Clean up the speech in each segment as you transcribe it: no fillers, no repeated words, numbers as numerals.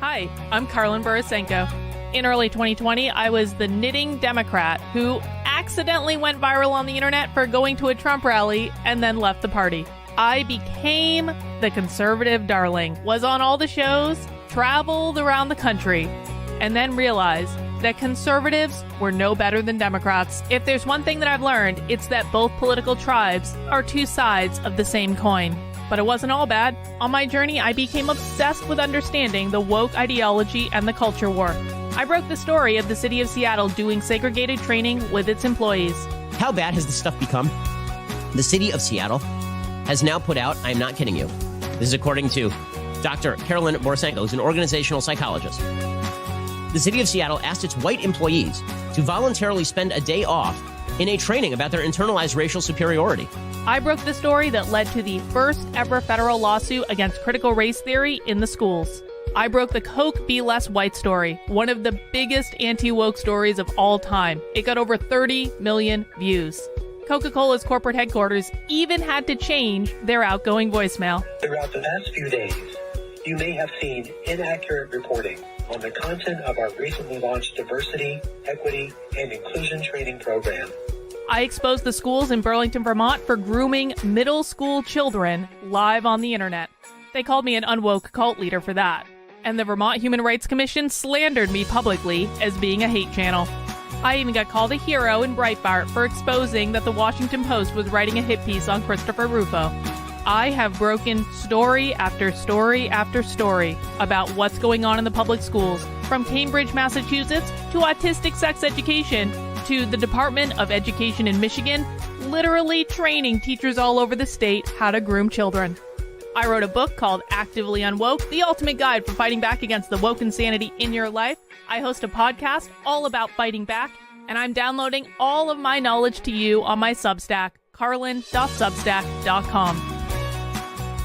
Hi, I'm Karlin Borisenko. In early 2020, I was the knitting Democrat who accidentally went viral on the internet for going to a Trump rally and then left the party. I became the conservative darling, was on all the shows, traveled around the country, and then realized that conservatives were no better than Democrats. If there's one thing that I've learned, it's that both political tribes are two sides of the same coin. But it wasn't all bad. On my journey, I became obsessed with understanding the woke ideology and the culture war. I broke the story of the city of Seattle doing segregated training with its employees. How bad has this stuff become? The city of Seattle has now put out, I'm not kidding you, this is according to Dr. Karlin Borisenko, who's an organizational psychologist. The city of Seattle asked its white employees to voluntarily spend a day off in a training about their internalized racial superiority. I broke the story that led to the first ever federal lawsuit against critical race theory in the schools. I broke the Coke Be Less White story, one of the biggest anti-woke stories of all time. It got over 30 million views. Coca-Cola's corporate headquarters even had to change their outgoing voicemail. Throughout the past few days, you may have seen inaccurate reporting on the content of our recently launched diversity, equity, and inclusion training program. I exposed the schools in Burlington, Vermont for grooming middle school children live on the internet. They called me an unwoke cult leader for that. And the Vermont Human Rights Commission slandered me publicly as being a hate channel. I even got called a hero in Breitbart for exposing that the Washington Post was writing a hit piece on Christopher Rufo. I have broken story after story after story about what's going on in the public schools, from Cambridge, Massachusetts, to autistic sex education, to the Department of Education in Michigan, literally training teachers all over the state how to groom children. I wrote a book called Actively Unwoke, the ultimate guide for fighting back against the woke insanity in your life. I host a podcast all about fighting back, and I'm downloading all of my knowledge to you on my Substack, karlin.substack.com.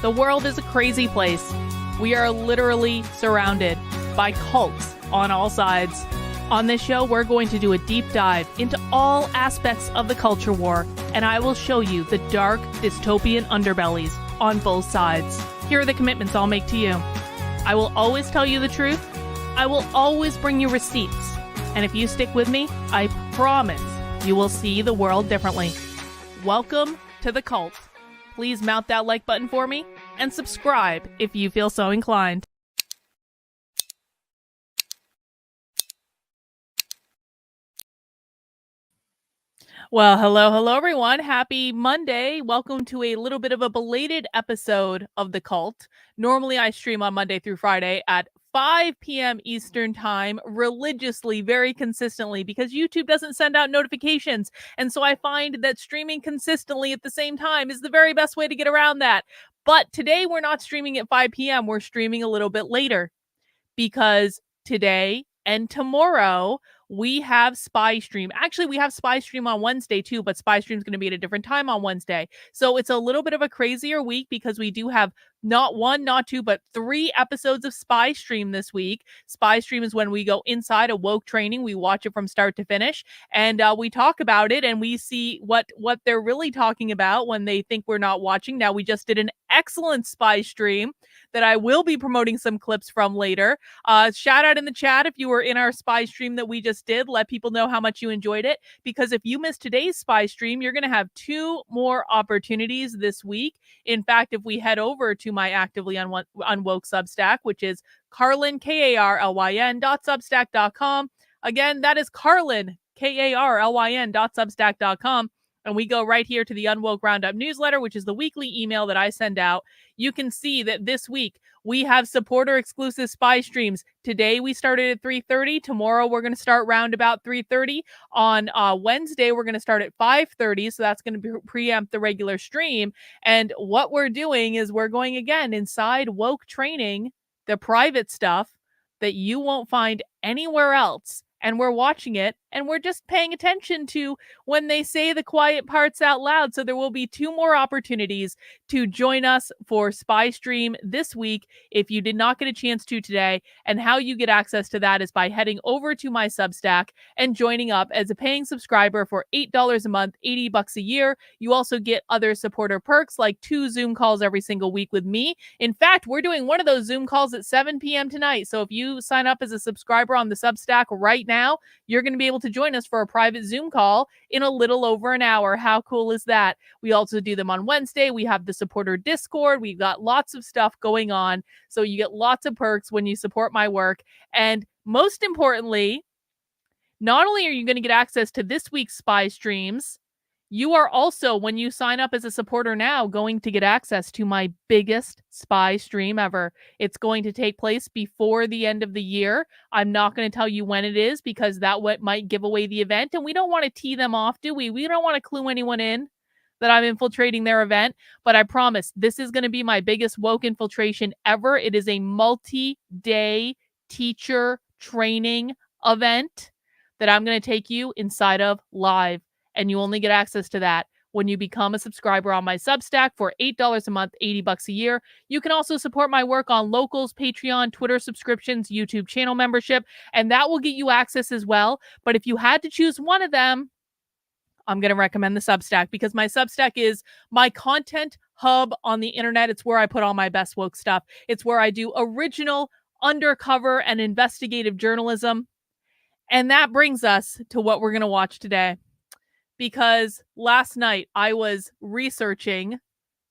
The world is a crazy place. We are literally surrounded by cults on all sides. On this show, we're going to do a deep dive into all aspects of the culture war, and I will show you the dark, dystopian underbellies on both sides. Here are the commitments I'll make to you. I will always tell you the truth. I will always bring you receipts. And if you stick with me, I promise you will see the world differently. Welcome to the cult. Please mount that like button for me and subscribe if you feel so inclined. Well, hello, everyone. Happy Monday. Welcome to a little bit of a belated episode of The Cult. Normally, I stream on Monday through Friday at 5 p.m. Eastern Time religiously, very consistently, because YouTube doesn't send out notifications. And so I find that streaming consistently at the same time is the very best way to get around that. But today, we're not streaming at 5 p.m. We're streaming a little bit later because today and tomorrow, we have Spy Stream. Actually, we have Spy Stream on Wednesday too, but Spy Stream is going to be at a different time on Wednesday. So it's a little bit of a crazier week because we do have not one, not two, but 3 episodes of Spy Stream this week. Spy Stream is when we go inside a woke training. We watch it from start to finish, and we talk about it, and we see what they're really talking about when they think we're not watching. Now, we just did an excellent Spy Stream that I will be promoting some clips from later. Shout out in the chat if you were in our Spy Stream that we just did. Let people know how much you enjoyed it, because if you missed today's Spy Stream, you're going to have 2 more opportunities this week. In fact, if we head over to my Actively Unwoke Substack, which is Karlin, KARLYN.substack.com. Again, that is Karlin, KARLYN.substack.com. And we go right here to the Unwoke Roundup newsletter, which is the weekly email that I send out. You can see that this week we have supporter-exclusive Spy Streams. Today we started at 3:30. Tomorrow we're going to start round about 3:30. On Wednesday we're going to start at 5:30, so that's going to preempt the regular stream. And what we're doing is we're going again inside woke training, the private stuff that you won't find anywhere else. and we're watching it, and we're just paying attention to when they say the quiet parts out loud. So there will be 2 more opportunities to join us for Spy Stream this week if you did not get a chance to today. And how you get access to that is by heading over to my Substack and joining up as a paying subscriber for $8 a month, $80 a year. You also get other supporter perks like 2 Zoom calls every single week with me. In fact, we're doing one of those Zoom calls at 7 p.m. tonight. So if you sign up as a subscriber on the Substack right now, you're going to be able to join us for a private Zoom call in a little over an hour. How cool is that? We also do them on Wednesday. We have the supporter Discord. We've got lots of stuff going on. So you get lots of perks when you support my work. And most importantly, not only are you going to get access to this week's Spy Streams, you are also, when you sign up as a supporter now, going to get access to my biggest Spy Stream ever. It's going to take place before the end of the year. I'm not going to tell you when it is because that might give away the event, and we don't want to tee them off, do we? We don't want to clue anyone in that I'm infiltrating their event, but I promise this is going to be my biggest woke infiltration ever. It is a multi-day teacher training event that I'm going to take you inside of live. And you only get access to that when you become a subscriber on my Substack for $8 a month, $80 a year. You can also support my work on Locals, Patreon, Twitter subscriptions, YouTube channel membership, and that will get you access as well. But if you had to choose one of them, I'm going to recommend the Substack because my Substack is my content hub on the internet. It's where I put all my best woke stuff. It's where I do original, undercover, and investigative journalism. And that brings us to what we're going to watch today. Because last night I was researching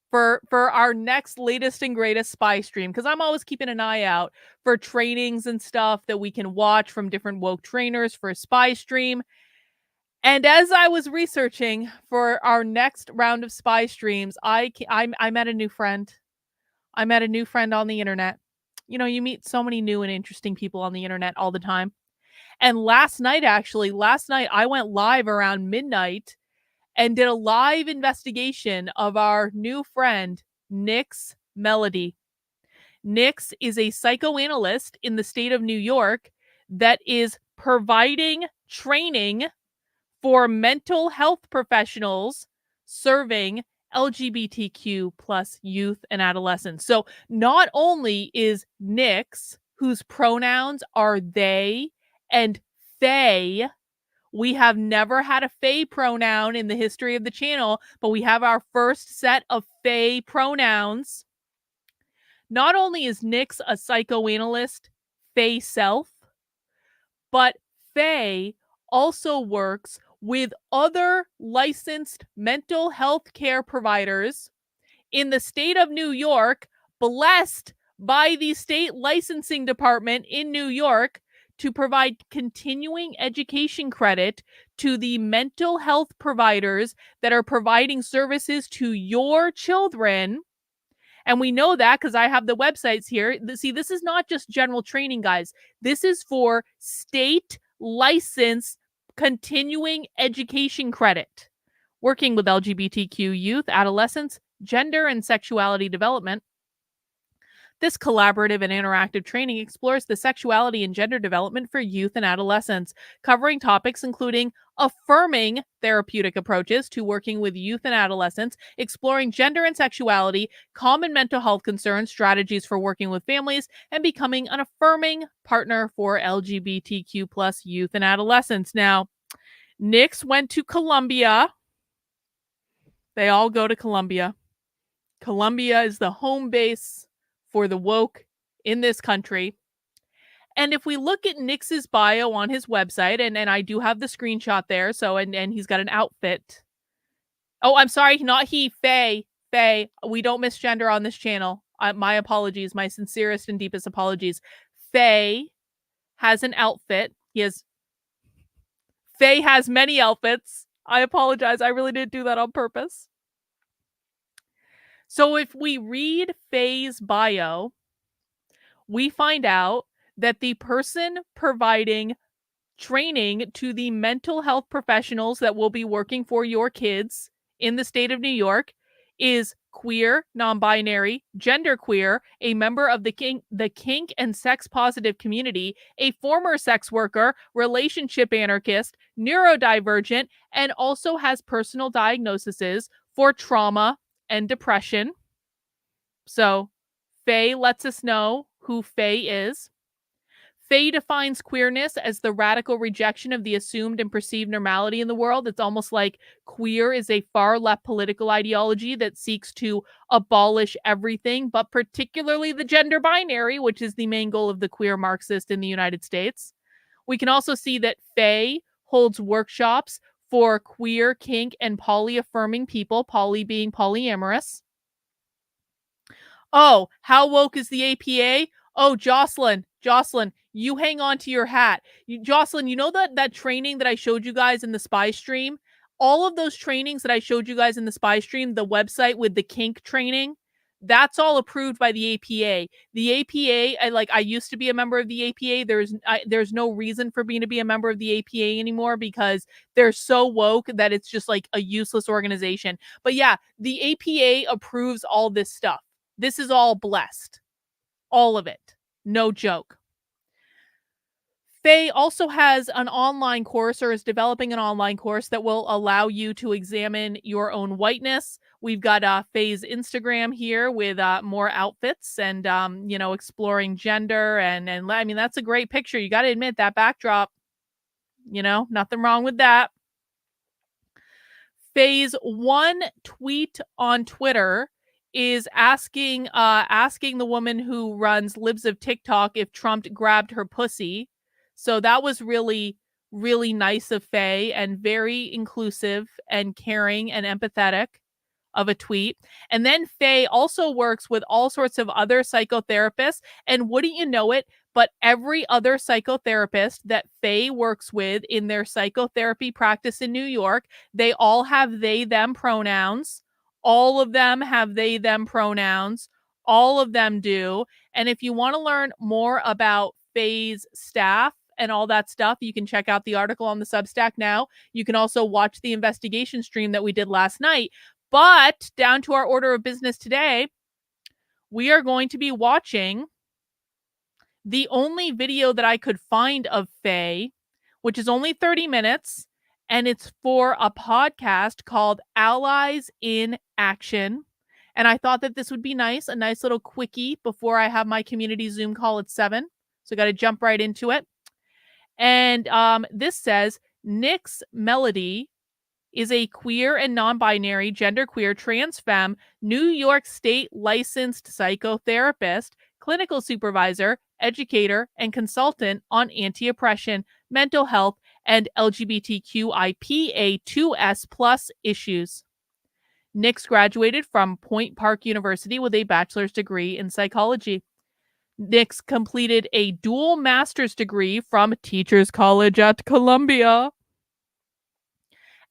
for our next latest and greatest Spy Stream, because I'm always keeping an eye out for trainings and stuff that we can watch from different woke trainers for a Spy Stream. And as I was researching for our next round of Spy Streams, I met a new friend. I met a new friend on the internet. You know, you meet so many new and interesting people on the internet all the time. And last night, I went live around midnight and did a live investigation of our new friend, Nyx Melody. Nyx is a psychoanalyst in the state of New York that is providing training for mental health professionals serving LGBTQ plus youth and adolescents. So not only is Nyx, whose pronouns are they and they, we have never had a they pronoun in the history of the channel, but we have our first set of they pronouns. Not only is Nyx a psychoanalyst, they self, but they also works with other licensed mental health care providers in the state of New York, blessed by the state licensing department in New York to provide continuing education credit to the mental health providers that are providing services to your children. And we know that because I have the websites here. See, this is not just general training, guys. This is for state license continuing education credit, working with LGBTQ youth, adolescents, gender and sexuality development. This collaborative and interactive training explores the sexuality and gender development for youth and adolescents, covering topics including affirming therapeutic approaches to working with youth and adolescents, exploring gender and sexuality, common mental health concerns, strategies for working with families, and becoming an affirming partner for LGBTQ plus youth and adolescents. Now, Nyx went to Columbia. They all go to Columbia. Columbia is the home base for the woke in this country. And if we look at Nyx's bio on his website, and I do have the screenshot there, so and he's got an outfit. Oh, I'm sorry, not he, Faye. Faye, we don't misgender on this channel. My apologies, my sincerest and deepest apologies. Faye has an outfit. Faye has many outfits. I apologize. I really didn't do that on purpose. So if we read Faye's bio, we find out that the person providing training to the mental health professionals that will be working for your kids in the state of New York is queer, non-binary, genderqueer, a member of the kink and sex-positive community, a former sex worker, relationship anarchist, neurodivergent, and also has personal diagnoses for trauma and depression. So, Faye lets us know who Faye is. Faye defines queerness as the radical rejection of the assumed and perceived normality in the world. It's almost like queer is a far left political ideology that seeks to abolish everything, but particularly the gender binary, which is the main goal of the queer Marxist in the United States. We can also see that Faye holds workshops for queer, kink, and poly-affirming people, poly being polyamorous. Oh, how woke is the APA? Oh, Jocelyn, you hang on to your hat. Jocelyn, you know that training that I showed you guys in the spy stream? All of those trainings that I showed you guys in the spy stream, the website with the kink training, that's all approved by the APA. The APA, I used to be a member of the APA. There's no reason for me to be a member of the APA anymore because they're so woke that it's just like a useless organization. But yeah, the APA approves all this stuff. This is all blessed. All of it. No joke. Faye also has an online course or is developing an online course that will allow you to examine your own whiteness. We've got Faye's Instagram here with more outfits and, exploring gender. And I mean, that's a great picture. You got to admit that backdrop, nothing wrong with that. Faye's one tweet on Twitter is asking the woman who runs Libs of TikTok if Trump grabbed her pussy. So that was really, really nice of Faye and very inclusive and caring and empathetic of a tweet. And then Faye also works with all sorts of other psychotherapists. And wouldn't you know it, but every other psychotherapist that Faye works with in their psychotherapy practice in New York, they all have they, them pronouns. All of them have they, them pronouns. All of them do. And if you want to learn more about Faye's staff and all that stuff, you can check out the article on the Substack now. You can also watch the investigation stream that we did last night. But down to our order of business today, we are going to be watching the only video that I could find of Faye, which is only 30 minutes. And it's for a podcast called Allies in Action. And I thought that this would be nice, a nice little quickie before I have my community Zoom call at 7. So got to jump right into it. And this says, Nyx Melody is a queer and non-binary, genderqueer, trans femme, New York State licensed psychotherapist, clinical supervisor, educator, and consultant on anti-oppression, mental health, and LGBTQIA2S+ issues. Nyx graduated from Point Park University with a bachelor's degree in psychology. Nyx completed a dual master's degree from Teachers College at Columbia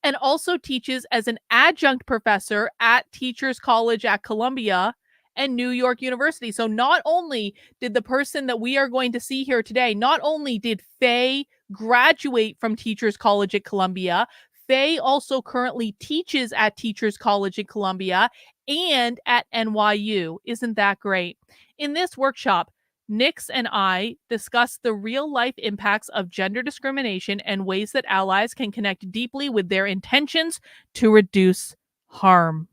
and also teaches as an adjunct professor at Teachers College at Columbia and New York University. So not only did the person that we are going to see here today, not only did Faye graduate from Teachers College at Columbia, Faye also currently teaches at Teachers College at Columbia and at NYU. Isn't that great? In this workshop, Nyx and I discuss the real-life impacts of gender discrimination and ways that allies can connect deeply with their intentions to reduce harm.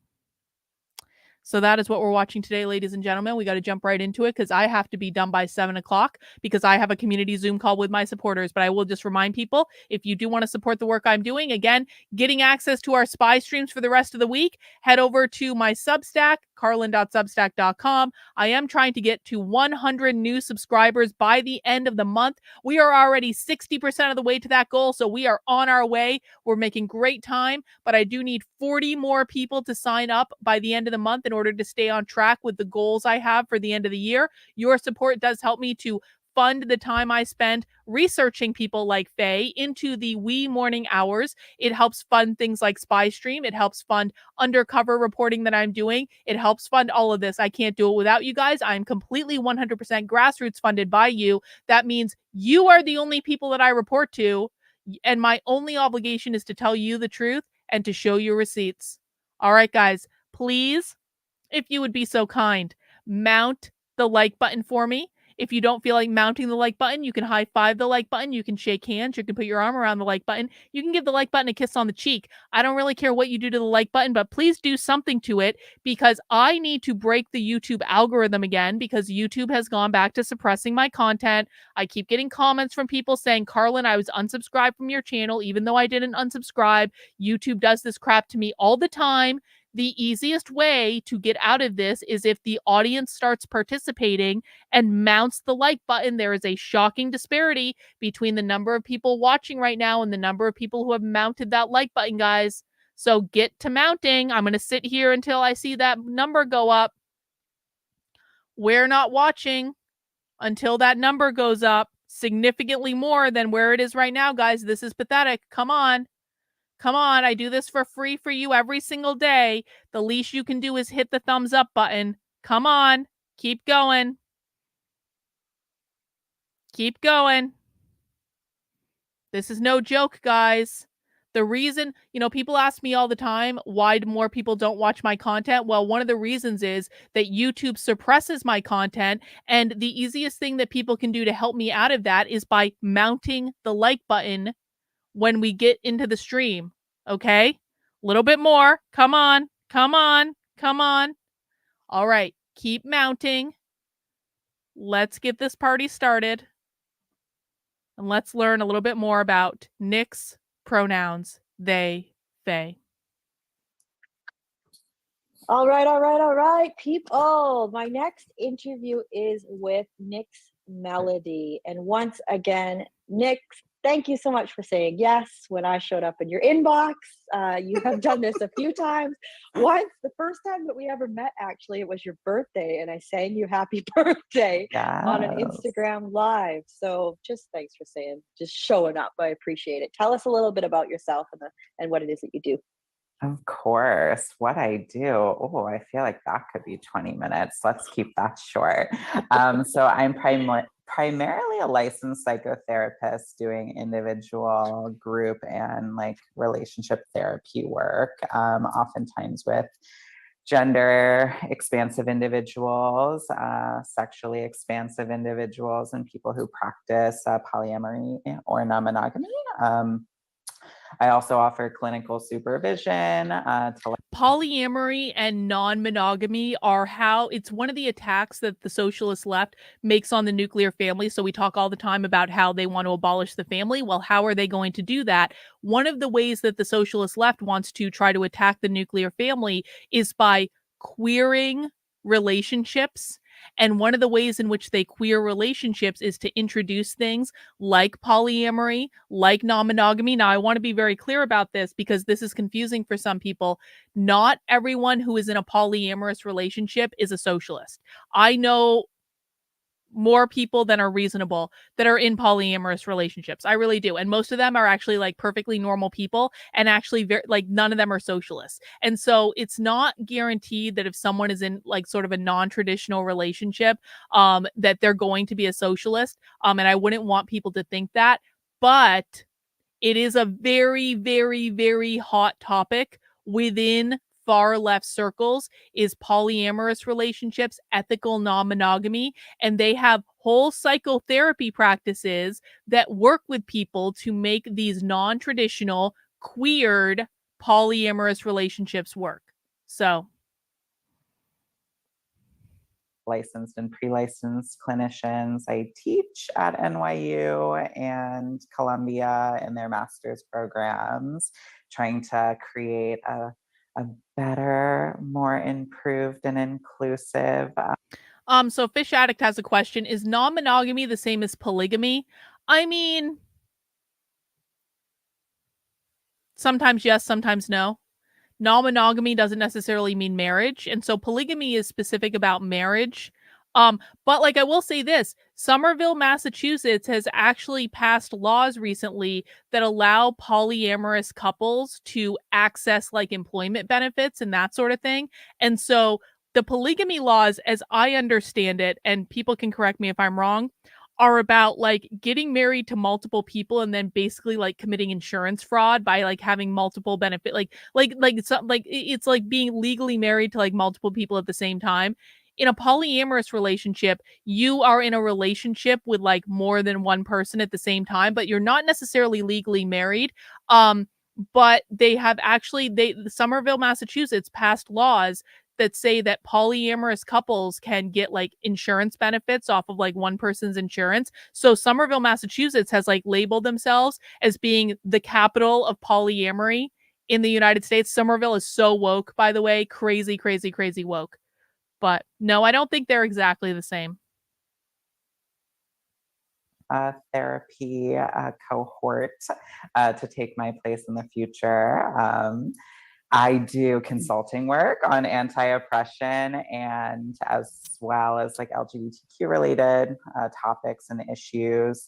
So that is what we're watching today, ladies and gentlemen. We got to jump right into it because I have to be done by 7 o'clock because I have a community Zoom call with my supporters. But I will just remind people, if you do want to support the work I'm doing, again, getting access to our spy streams for the rest of the week, head over to my Substack, carlin.substack.com. I am trying to get to 100 new subscribers by the end of the month. We are already 60% of the way to that goal, so we are on our way. We're making great time, but I do need 40 more people to sign up by the end of the month in order to stay on track with the goals I have for the end of the year. Your support does help me to fund the time I spend researching people like Faye into the wee morning hours. It helps fund things like Spy Stream. It helps fund undercover reporting that I'm doing. It helps fund all of this. I can't do it without you guys. I'm completely 100% grassroots funded by you. That means you are the only people that I report to, and my only obligation is to tell you the truth and to show you receipts. All right, guys, please, if you would be so kind, mount the like button for me. If you don't feel like mounting the like button, you can high five the like button. You can shake hands. You can put your arm around the like button. You can give the like button a kiss on the cheek. I don't really care what you do to the like button, but please do something to it, because I need to break the YouTube algorithm again, because YouTube has gone back to suppressing my content. I keep getting comments from people saying, Carlin, I was unsubscribed from your channel, even though I didn't unsubscribe. YouTube does this crap to me all the time. The easiest way to get out of this is if the audience starts participating and mounts the like button. There is a shocking disparity between the number of people watching right now and the number of people who have mounted that like button, guys. So get to mounting. I'm going to sit here until I see that number go up. We're not watching until that number goes up significantly more than where it is right now, guys. This is pathetic. Come on. Come on, I do this for free for you every single day. The least you can do is hit the thumbs up button. Come on, keep going. Keep going. This is no joke, guys. The reason, people ask me all the time, why more people don't watch my content? Well, one of the reasons is that YouTube suppresses my content. And the easiest thing that people can do to help me out of that is by mounting the like button when we get into the stream. Okay? A little bit more. Come on. Come on. Come on. All right. Keep mounting. Let's get this party started. And let's learn a little bit more about Nyx pronouns, they, they. All right, people. My next interview is with Nyx Melody. And once again, Nyx, thank you so much for saying yes when I showed up in your inbox. You have done this a few times. Once, the first time that we ever met, actually, it was your birthday, and I sang you happy birthday on an Instagram live. So just thanks for just showing up. I appreciate it. Tell us a little bit about yourself and what it is that you do. Of course, what I do. Oh, I feel like that could be 20 minutes. Let's keep that short. So I'm primarily a licensed psychotherapist doing individual, group, and relationship therapy work, oftentimes with gender expansive individuals, sexually expansive individuals, and people who practice polyamory or non-monogamy. I also offer clinical supervision. Polyamory and non-monogamy are it's one of the attacks that the socialist left makes on the nuclear family. So we talk all the time about how they want to abolish the family. Well, how are they going to do that? One of the ways that the socialist left wants to try to attack the nuclear family is by queering relationships. And one of the ways in which they queer relationships is to introduce things like polyamory, like non-monogamy. Now, I want to be very clear about this because this is confusing for some people. Not everyone who is in a polyamorous relationship is a socialist. I know more people than are reasonable that are in polyamorous relationships. I really do. And most of them are actually perfectly normal people, and actually none of them are socialists. And so it's not guaranteed that if someone is in sort of a non-traditional relationship, that they're going to be a socialist. And I wouldn't want people to think that, but it is a very, very, very hot topic within far left circles is polyamorous relationships, ethical non-monogamy, and they have whole psychotherapy practices that work with people to make these non-traditional, queered polyamorous relationships work. So licensed and pre-licensed clinicians. I teach at NYU and Columbia in their master's programs, trying to create a better, more improved and inclusive. So Fish Addict has a question. Is non-monogamy the same as polygamy? I mean, sometimes yes, sometimes no. Non-monogamy doesn't necessarily mean marriage. And so polygamy is specific about marriage. But I will say this, Somerville, Massachusetts has actually passed laws recently that allow polyamorous couples to access employment benefits and that sort of thing. And so the polygamy laws, as I understand it, and people can correct me if I'm wrong, are about like getting married to multiple people and then basically like committing insurance fraud by like having multiple benefit it's like being legally married to like multiple people at the same time. In a polyamorous relationship, you are in a relationship with like more than one person at the same time, but you're not necessarily legally married. But they have actually Somerville, Massachusetts passed laws that say that polyamorous couples can get like insurance benefits off of like one person's insurance. So Somerville, Massachusetts has like labeled themselves as being the capital of polyamory in the United States. Somerville is so woke, by the way, crazy, crazy, crazy woke. But no, I don't think they're exactly the same. Therapy cohort to take my place in the future. I do consulting work on anti-oppression and as well as like LGBTQ related topics and issues,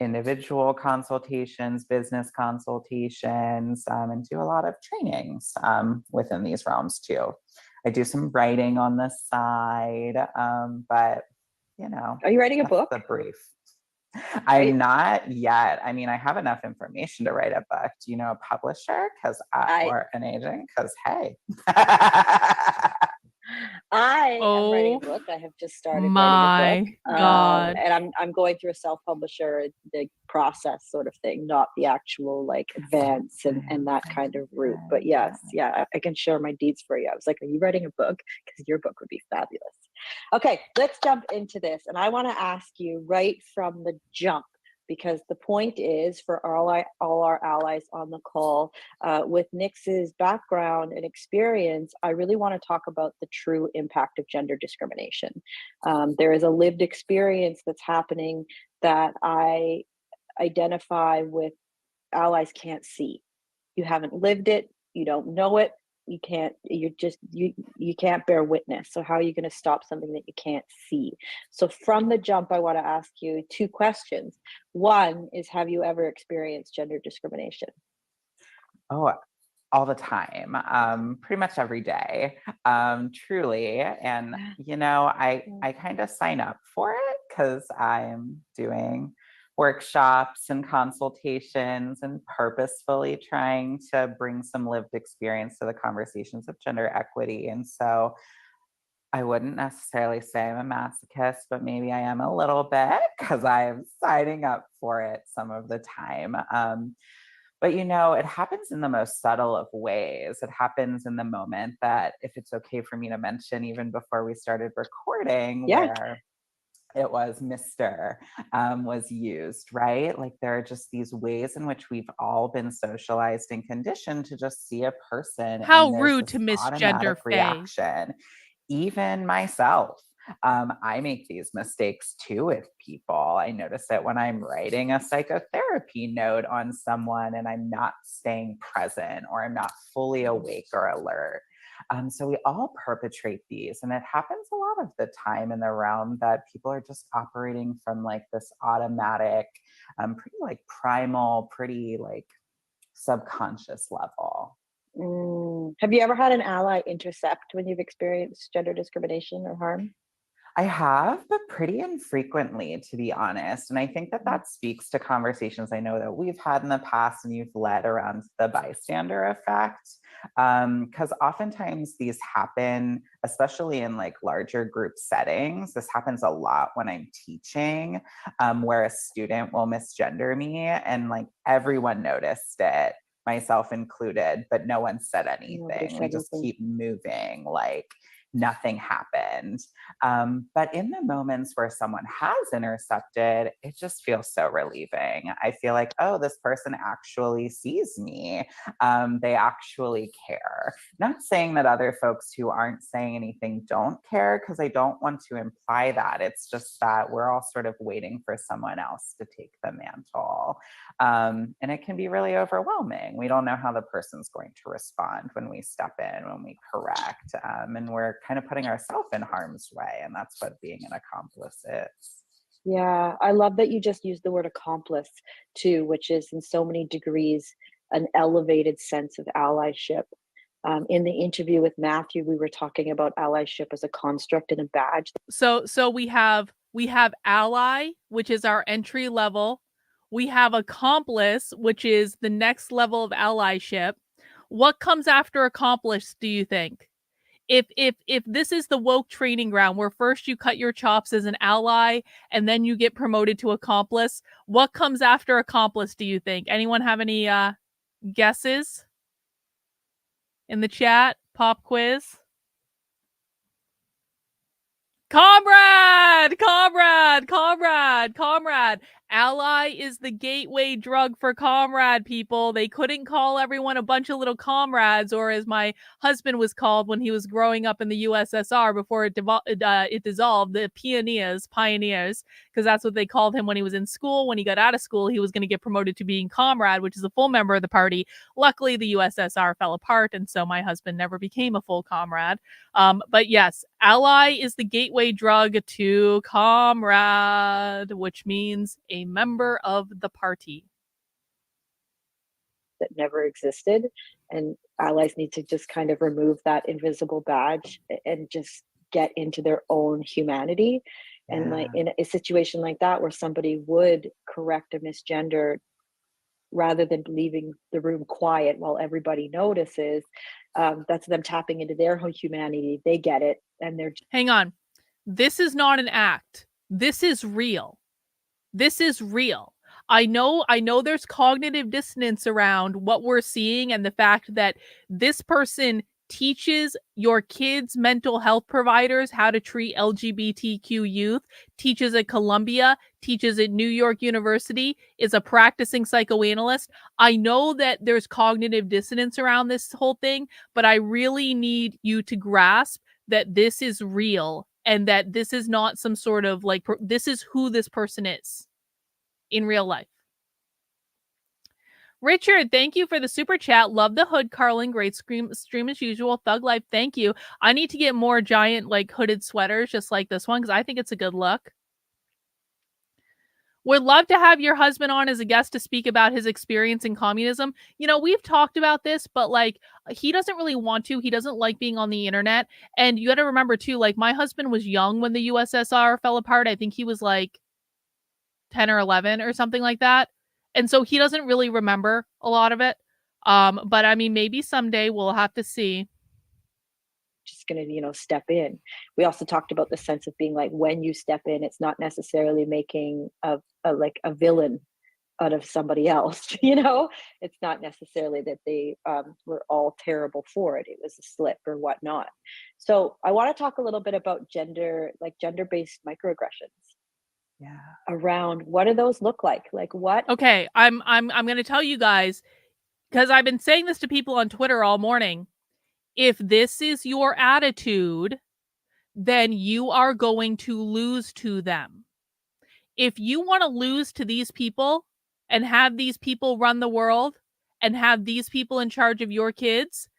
individual consultations, business consultations, and do a lot of trainings within these realms too. I do some writing on the side, but you know. Are you writing a book? The brief. I'm not yet. I mean, I have enough information to write a book. Do you know a publisher? Or an agent? Because hey. I am writing a book. I have just started writing a book. God. And I'm going through a self-publisher, the process sort of thing, not the actual like advance and that kind of route. But yes, yeah, I can share my deeds for you. I was like, are you writing a book? Because your book would be fabulous. Okay, let's jump into this. And I want to ask you right from the jump, because the point is for all our allies on the call, with Nyx's background and experience, I really want to talk about the true impact of gender discrimination. There is a lived experience that's happening that I identify with allies can't see. You haven't lived it, you don't know it, you can't bear witness. So how are you going to stop something that you can't see? So from the jump, I want to ask you two questions. One is, have you ever experienced gender discrimination? Oh, all the time, pretty much every day, truly. And, you know, I kind of sign up for it because I'm doing workshops and consultations and purposefully trying to bring some lived experience to the conversations of gender equity. And so I wouldn't necessarily say I'm a masochist, but maybe I am a little bit because I am signing up for it some of the time. But, you know, it happens in the most subtle of ways. It happens in the moment that, if it's okay for me to mention, even before we started recording, where it was Mr. Was used, right? Like there are just these ways in which we've all been socialized and conditioned to just see a person. How rude to misgender reaction. Even myself. I make these mistakes too with people. I notice it when I'm writing a psychotherapy note on someone and I'm not staying present or I'm not fully awake or alert. So we all perpetrate these, and it happens a lot of the time in the realm that people are just operating from like this automatic, pretty like primal, pretty like subconscious level. Have you ever had an ally intercept when you've experienced gender discrimination or harm? I have, but pretty infrequently, to be honest. And I think that speaks to conversations I know that we've had in the past and you've led around the bystander effect. Because oftentimes these happen, especially in like larger group settings. This happens a lot when I'm teaching, where a student will misgender me and like everyone noticed it, myself included, but no one said anything. We just keep moving like nothing happened. But in the moments where someone has intercepted, it just feels so relieving. I feel like, oh, this person actually sees me. They actually care. Not saying that other folks who aren't saying anything don't care, because I don't want to imply that. It's just that we're all sort of waiting for someone else to take the mantle. And it can be really overwhelming. We don't know how the person's going to respond when we step in, when we correct, and we're kind of putting ourselves in harm's way. And that's what being an accomplice is. Yeah, I love that you just used the word accomplice too, which is in so many degrees an elevated sense of allyship. In the interview with Matthew, we were talking about allyship as a construct and a badge. So we have We have ally, which is our entry level. We have accomplice, which is the next level of allyship. What comes after accomplice, do you think? If this is the woke training ground where first you cut your chops as an ally and then you get promoted to accomplice, what comes after accomplice, do you think? Anyone have any guesses in the chat? Pop quiz. Comrade! Ally is the gateway drug for comrade, people. They couldn't call everyone a bunch of little comrades, or as my husband was called when he was growing up in the USSR before it dissolved, the pioneers, because that's what they called him when he was in school. When he got out of school, he was going to get promoted to being comrade, which is a full member of the party. Luckily, the USSR fell apart, and so my husband never became a full comrade. But yes, ally is the gateway drug to comrade, which means a member of the party. That never existed, and allies need to just kind of remove that invisible badge and just get into their own humanity. And like in a situation like that where somebody would correct a misgender rather than leaving the room quiet while everybody notices, that's them tapping into their whole humanity. They get it, and they're hang on. This is not an act. This is real. I know there's cognitive dissonance around what we're seeing and the fact that this person teaches your kids' mental health providers how to treat LGBTQ youth, teaches at Columbia, teaches at New York University, is a practicing psychoanalyst. I know that there's cognitive dissonance around this whole thing, but I really need you to grasp that this is real and that this is not some sort of like, this is who this person is in real life. Richard, thank you for the super chat. Love the hood, Carlin. Great stream as usual. Thug Life, thank you. I need to get more giant like hooded sweaters just like this one because I think it's a good look. Would love to have your husband on as a guest to speak about his experience in communism. You know, we've talked about this, but like he doesn't really want to. He doesn't like being on the internet. And you got to remember too, like my husband was young when the USSR fell apart. I think he was like 10 or 11 or something like that. And so he doesn't really remember a lot of it. But I mean, maybe someday we'll have to see. Just going to, step in. We also talked about the sense of being like, when you step in, it's not necessarily making a villain out of somebody else. It's not necessarily that they were all terrible for it. It was a slip or whatnot. So I want to talk a little bit about gender-based microaggressions. Yeah. Around what do those look like? Like what? Okay, I'm going to tell you guys, because I've been saying this to people on Twitter all morning. If this is your attitude, then you are going to lose to them. If you want to lose to these people and have these people run the world and have these people in charge of your kids,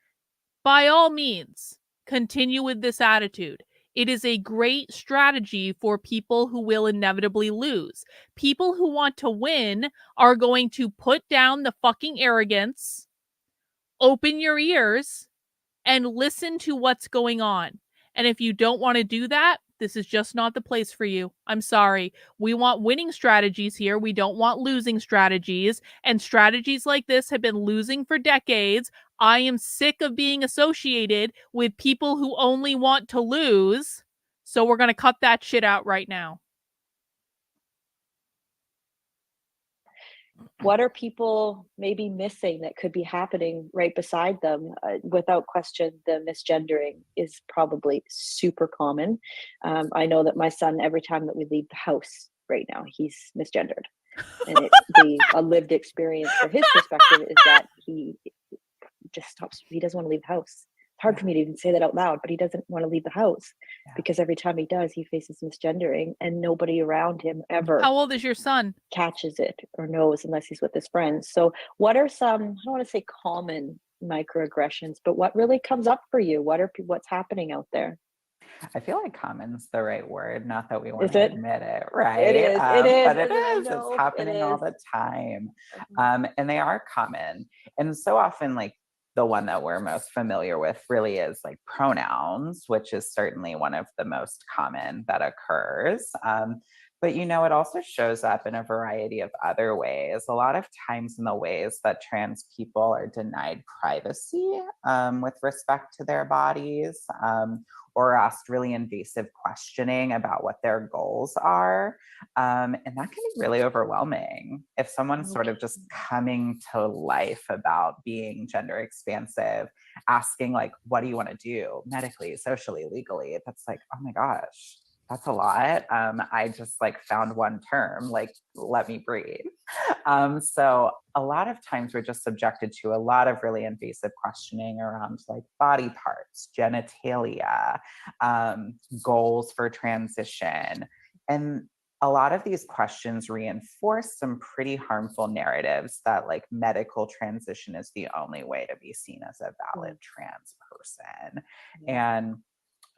by all means, continue with this attitude. It is a great strategy for people who will inevitably lose. People who want to win are going to put down the fucking arrogance, open your ears, and listen to what's going on. And if you don't want to do that, this is just not the place for you. I'm sorry. We want winning strategies here. We don't want losing strategies. And strategies like this have been losing for decades. I am sick of being associated with people who only want to lose. So we're going to cut that shit out right now. What are people maybe missing that could be happening right beside them? Without question, the misgendering is probably super common. I know that my son, every time that we leave the house right now, he's misgendered. And a lived experience for his perspective is that he just stops. He doesn't want to leave the house. It's hard for me to even say that out loud, but he doesn't want to leave the house because every time he does, he faces misgendering and nobody around him ever. How old is your son? Catches it or knows unless he's with his friends. So what are some, I don't want to say common microaggressions, but what really comes up for you? What's happening out there? I feel like common's the right word. Not that we want to admit it, right? It is. But it is. It's happening all the time. And they are common. And so often, like, the one that we're most familiar with really is like pronouns, which is certainly one of the most common that occurs. But it also shows up in a variety of other ways. A lot of times in the ways that trans people are denied privacy with respect to their bodies, or asked really invasive questioning about what their goals are. And that can be really overwhelming if someone's sort of just coming to life about being gender expansive, asking like, what do you want to do medically, socially, legally? That's like, oh my gosh, that's a lot. I just like found one term, like, let me breathe. So a lot of times we're just subjected to a lot of really invasive questioning around like body parts, genitalia, goals for transition. And a lot of these questions reinforce some pretty harmful narratives that like medical transition is the only way to be seen as a valid trans person. And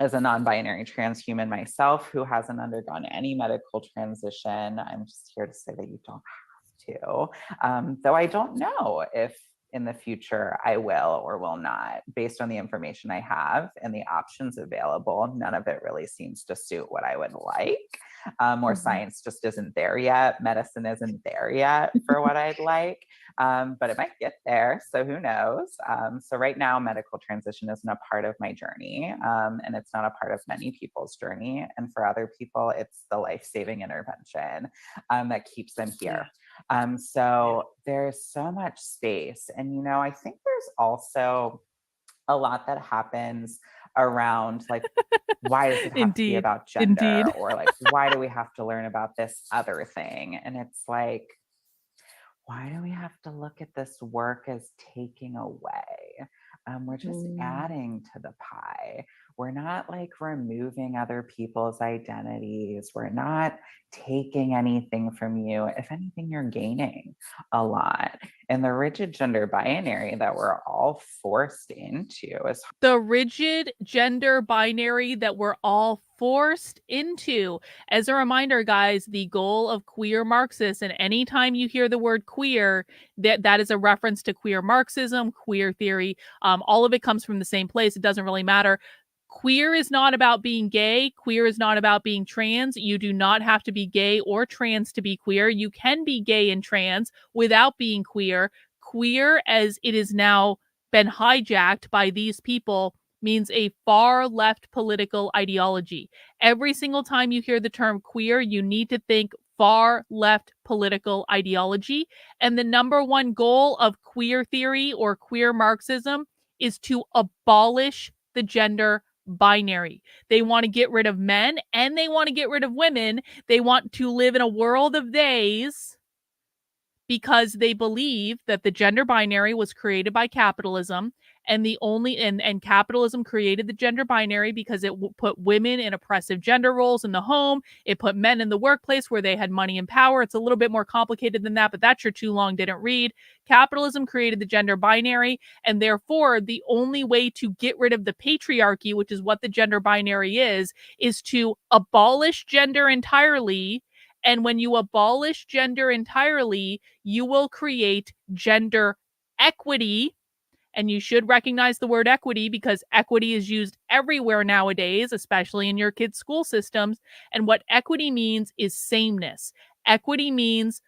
as a non-binary trans human myself who hasn't undergone any medical transition, I'm just here to say that you don't have to. Though I don't know if in the future I will or will not, based on the information I have and the options available. None of it really seems to suit what I would like. Or science just isn't there yet. Medicine isn't there yet for what I'd like. But it might get there, so who knows? So right now, medical transition isn't a part of my journey, and it's not a part of many people's journey. And for other people, it's the life-saving intervention that keeps them here. So there's so much space. And, I think there's also a lot that happens around like, why does it have to be about gender? Or like, why do we have to learn about this other thing? And it's like, why do we have to look at this work as taking away? We're just adding to the pie. We're not like removing other people's identities. We're not taking anything from you. If anything, you're gaining a lot. And the rigid gender binary that we're all forced into is the rigid gender binary that we're all forced into. As a reminder, guys, the goal of queer Marxists, and anytime you hear the word queer, that is a reference to queer Marxism, queer theory. All of it comes from the same place. It doesn't really matter. Queer is not about being gay. Queer is not about being trans. You do not have to be gay or trans to be queer. You can be gay and trans without being queer. Queer, as it is now been hijacked by these people, means a far left political ideology. Every single time you hear the term queer, you need to think far left political ideology. And the number one goal of queer theory or queer Marxism is to abolish the gender binary. They want to get rid of men and they want to get rid of women. They want to live in a world of theys because they believe that the gender binary was created by capitalism, and and capitalism created the gender binary because it put women in oppressive gender roles in the home. It put men in the workplace where they had money and power. It's a little bit more complicated than that, but that's your too long didn't read. Capitalism created the gender binary, and therefore the only way to get rid of the patriarchy, which is what the gender binary is to abolish gender entirely. And when you abolish gender entirely, you will create gender equity. And you should recognize the word equity because equity is used everywhere nowadays, especially in your kids' school systems. And what equity means is sameness. Equity means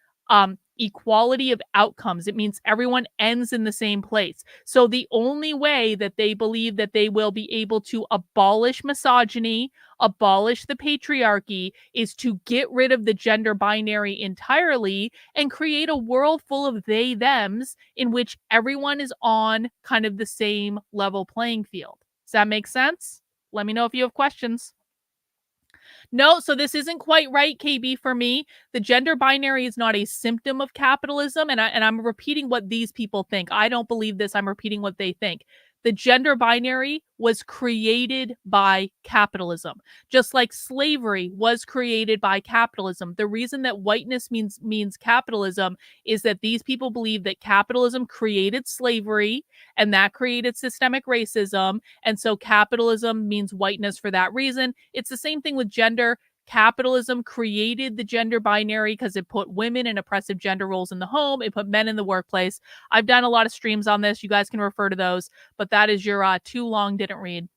equality of outcomes. It means everyone ends in the same place. So the only way that they believe that they will be able to abolish misogyny, abolish the patriarchy, is to get rid of the gender binary entirely and create a world full of they, thems in which everyone is on kind of the same level playing field. Does that make sense? Let me know if you have questions. No, so this isn't quite right, KB, for me. The gender binary is not a symptom of capitalism, and I'm repeating what these people think. I don't believe this. I'm repeating what they think. The gender binary was created by capitalism, just like slavery was created by capitalism. The reason that whiteness means capitalism is that these people believe that capitalism created slavery and that created systemic racism. And so capitalism means whiteness for that reason. It's the same thing with gender. Capitalism created the gender binary because it put women in oppressive gender roles in the home. It put men in the workplace. I've done a lot of streams on this. You guys can refer to those. But that is your too long didn't read.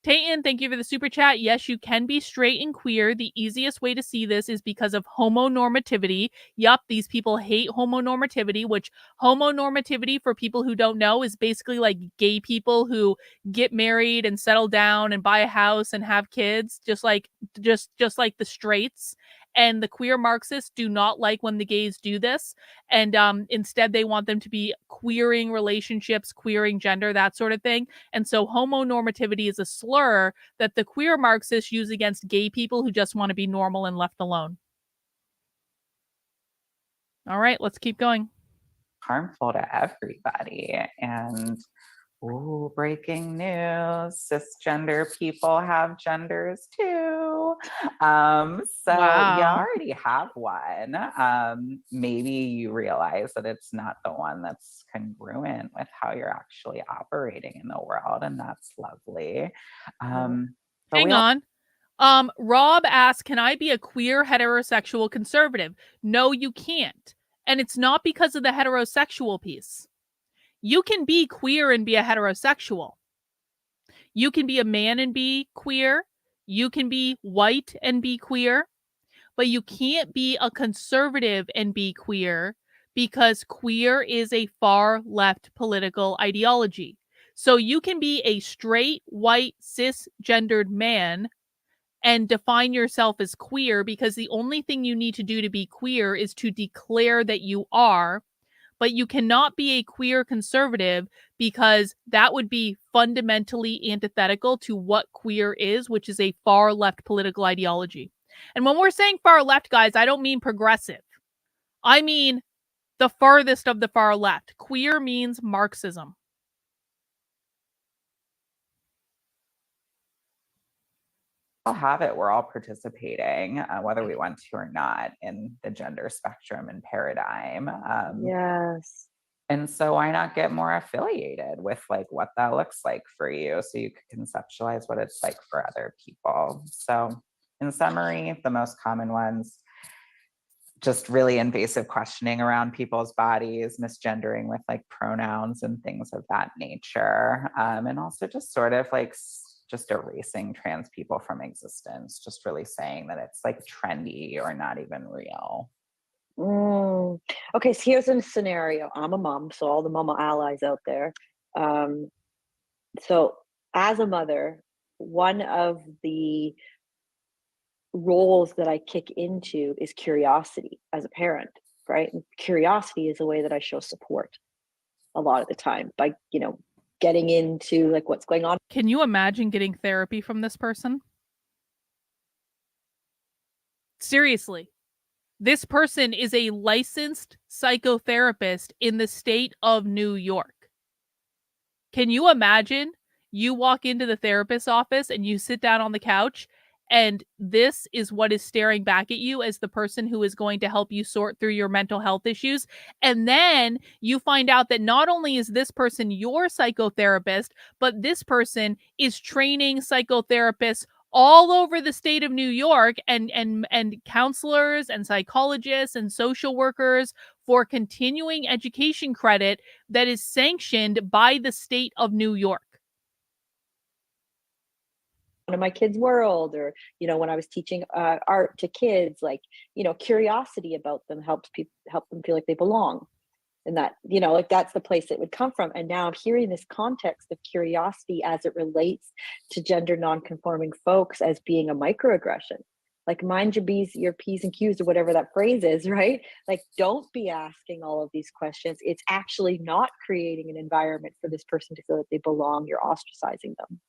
Tayton, thank you for the super chat. Yes, you can be straight and queer. The easiest way to see this is because of homonormativity. Yup, these people hate homonormativity, which homonormativity, for people who don't know, is basically like gay people who get married and settle down and buy a house and have kids, just like the straights. And the queer Marxists do not like when the gays do this. And instead, they want them to be queering relationships, queering gender, that sort of thing. And so homonormativity is a slur that the queer Marxists use against gay people who just want to be normal and left alone. All right, let's keep going. Harmful to everybody. And ooh, breaking news, cisgender people have genders too. So Wow. you already have one. Maybe you realize that it's not the one that's congruent with how you're actually operating in the world, and that's lovely. Hang on. Rob asks, can I be a queer heterosexual conservative? No, you can't. And it's not because of the heterosexual piece. You can be queer and be a heterosexual. You can be a man and be queer. You can be white and be queer. But you can't be a conservative and be queer, because queer is a far left political ideology. So you can be a straight, white, cisgendered man and define yourself as queer, because the only thing you need to do to be queer is to declare that you are. But you cannot be a queer conservative, because that would be fundamentally antithetical to what queer is, which is a far left political ideology. And when we're saying far left, guys, I don't mean progressive. I mean the farthest of the far left. Queer means Marxism. Have it, we're all participating, whether we want to or not, in the gender spectrum and paradigm. Yes. And so why not get more affiliated with like what that looks like for you, so you could conceptualize what it's like for other people. So in summary, the most common ones: just really invasive questioning around people's bodies, misgendering with like pronouns and things of that nature. And also just sort of like just erasing trans people from existence, just really saying that it's like trendy or not even real. Okay, so here's a scenario. I'm a mom, so all the mama allies out there. So as a mother, one of the roles that I kick into is curiosity as a parent, right? And curiosity is a way that I show support a lot of the time by, getting into like what's going on. Can you imagine getting therapy from this person? Seriously. This person is a licensed psychotherapist in the state of New York. Can you imagine you walk into the therapist's office and you sit down on the couch, and this is what is staring back at you as the person who is going to help you sort through your mental health issues? And then you find out that not only is this person your psychotherapist, but this person is training psychotherapists all over the state of New York, and counselors and psychologists and social workers for continuing education credit that is sanctioned by the state of New York. In my kids' world, or when I was teaching art to kids, like curiosity about them help them feel like they belong, and that like that's the place it would come from. And now I'm hearing this context of curiosity as it relates to gender non-conforming folks as being a microaggression. Like, mind your P's and Q's, or whatever that phrase is, right? Like, don't be asking all of these questions. It's actually not creating an environment for this person to feel that they belong. You're ostracizing them.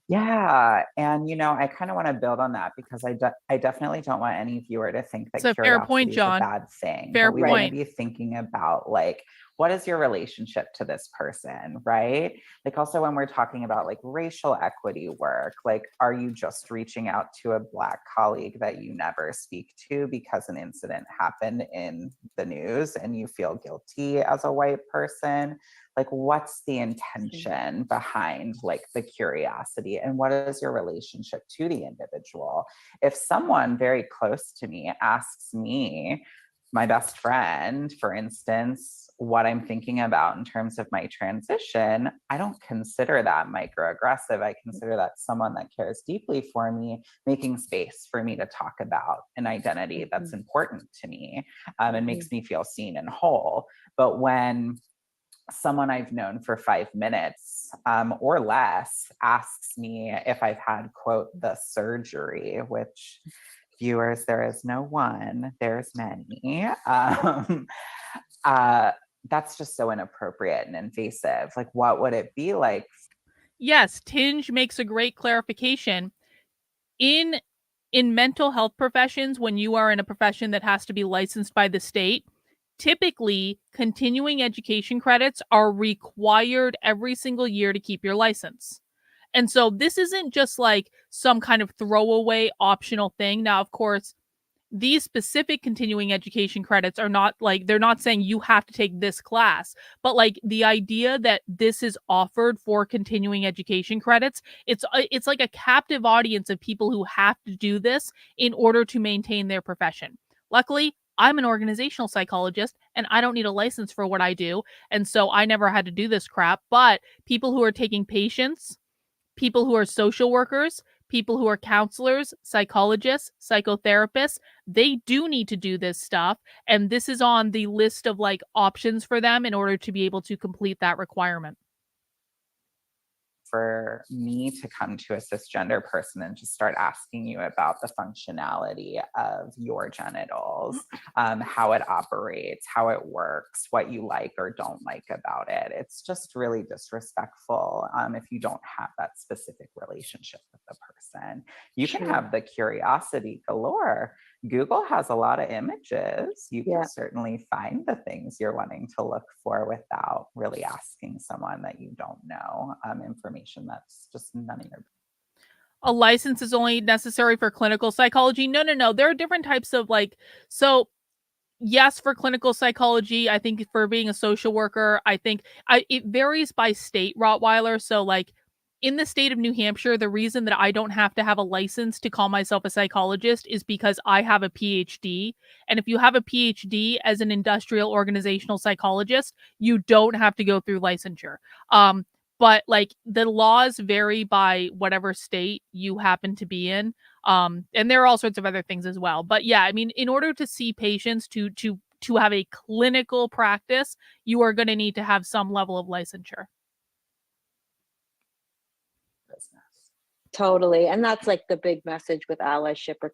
Yeah. And, I kind of want to build on that, because I definitely don't want any viewer to think that It's a fair curiosity point, is John. a bad thing. Fair but we point. want to be thinking about like what is your relationship to this person, right? Like also when we're talking about like racial equity work, like are you just reaching out to a Black colleague that you never speak to because an incident happened in the news and you feel guilty as a white person? Like what's the intention behind like the curiosity, and what is your relationship to the individual? If someone very close to me asks me, my best friend, for instance, what I'm thinking about in terms of my transition, I don't consider that microaggressive. I consider that someone that cares deeply for me, making space for me to talk about an identity that's important to me, and makes me feel seen and whole. But when someone I've known for 5 minutes or less asks me if I've had, quote, the surgery, which viewers, there is no one, there's many. That's just so inappropriate and invasive. Like, what would it be like? Yes, Tinge makes a great clarification. In mental health professions, when you are in a profession that has to be licensed by the state, typically continuing education credits are required every single year to keep your license. And so this isn't just like some kind of throwaway optional thing. Now, of course, these specific continuing education credits are not like, they're not saying you have to take this class, but like the idea that this is offered for continuing education credits, it's like a captive audience of people who have to do this in order to maintain their profession. Luckily, I'm an organizational psychologist and I don't need a license for what I do. And so I never had to do this crap. But people who are taking patients, people who are social workers, people who are counselors, psychologists, psychotherapists, they do need to do this stuff. And this is on the list of like options for them in order to be able to complete that requirement. For me to come to a cisgender person and just start asking you about the functionality of your genitals, how it operates, how it works, what you like or don't like about it. It's just really disrespectful if you don't have that specific relationship with the person. You can have the curiosity galore. Google has a lot of images. You can certainly find the things you're wanting to look for without really asking someone that you don't know information that's just none of your. A license is only necessary for clinical psychology. No. There are different types of like, so yes, for clinical psychology, I think for being a social worker, I think it varies by state, Rottweiler. So like in the state of New Hampshire, the reason that I don't have to have a license to call myself a psychologist is because I have a PhD. And if you have a PhD as an industrial organizational psychologist, you don't have to go through licensure. But like the laws vary by whatever state you happen to be in. And there are all sorts of other things as well. But yeah, I mean, in order to see patients to have a clinical practice, you are going to need to have some level of licensure. Totally. And that's like the big message with allyship or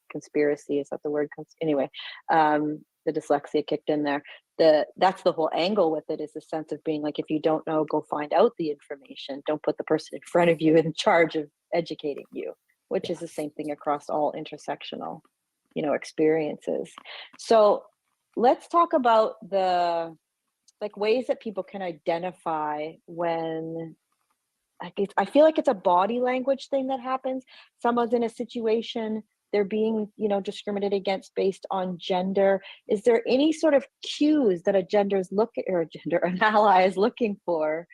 conspiracy. Is that the word? Anyway, the dyslexia kicked in there. That's the whole angle with it, is the sense of being like, if you don't know, go find out the information. Don't put the person in front of you in charge of educating you, which is the same thing across all intersectional, experiences. So let's talk about the like ways that people can identify when I feel like it's a body language thing that happens. Someone's in a situation, they're being, discriminated against based on gender. Is there any sort of cues that an ally is looking for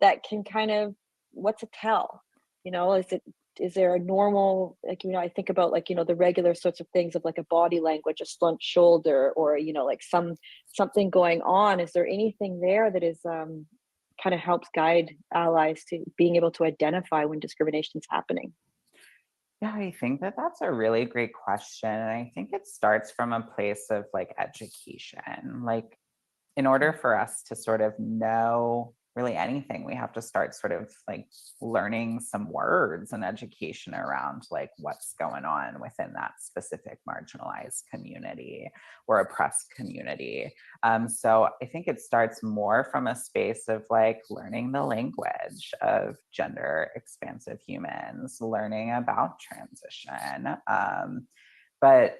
that can kind of, what's a tell? Is there a normal, like, I think about like, the regular sorts of things of like a body language, a slumped shoulder, or, like something going on. Is there anything there that is, kind of helps guide allies to being able to identify when discrimination is happening? Yeah, I think that that's a really great question. And I think it starts from a place of like education. Like, in order for us to sort of know really anything, we have to start sort of like learning some words and education around like what's going on within that specific marginalized community or oppressed community. So I think it starts more from a space of like learning the language of gender expansive humans, learning about transition. But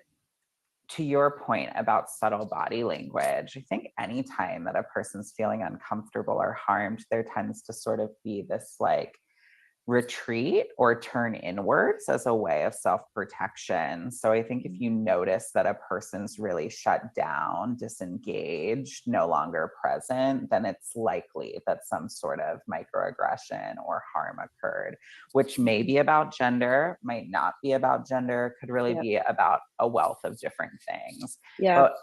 to your point about subtle body language, I think anytime that a person's feeling uncomfortable or harmed, there tends to sort of be this like retreat or turn inwards as a way of self-protection. So I think if you notice that a person's really shut down, disengaged, no longer present, then it's likely that some sort of microaggression or harm occurred, which may be about gender, might not be about gender, could really be about a wealth of different things. But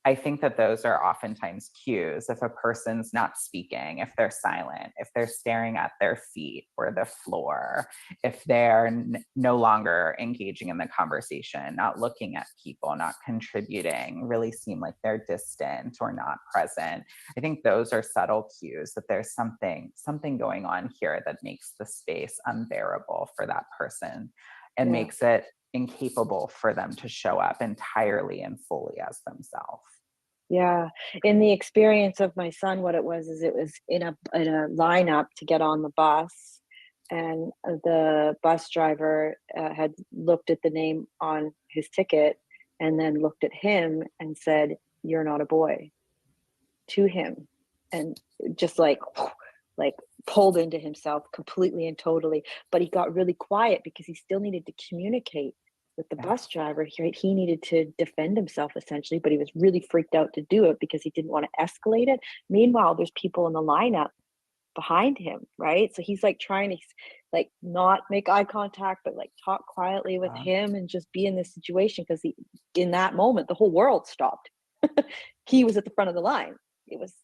I think that those are oftentimes cues. If a person's not speaking, if they're silent, if they're staring at their feet or the floor, if they're no longer engaging in the conversation, not looking at people, not contributing, really seem like they're distant or not present. I think those are subtle cues that there's something going on here that makes the space unbearable for that person and makes it incapable for them to show up entirely and fully as themselves. Yeah. In the experience of my son, what it was is it was in a lineup to get on the bus, and the bus driver had looked at the name on his ticket and then looked at him and said, "You're not a boy," to him, and just like pulled into himself completely and totally. But he got really quiet because he still needed to communicate with the bus driver. He needed to defend himself essentially, but he was really freaked out to do it because he didn't want to escalate it. Meanwhile, there's people in the lineup behind him, right? So he's like trying to like not make eye contact, but like talk quietly with him and just be in this situation because in that moment the whole world stopped. He was at the front of the line. It was,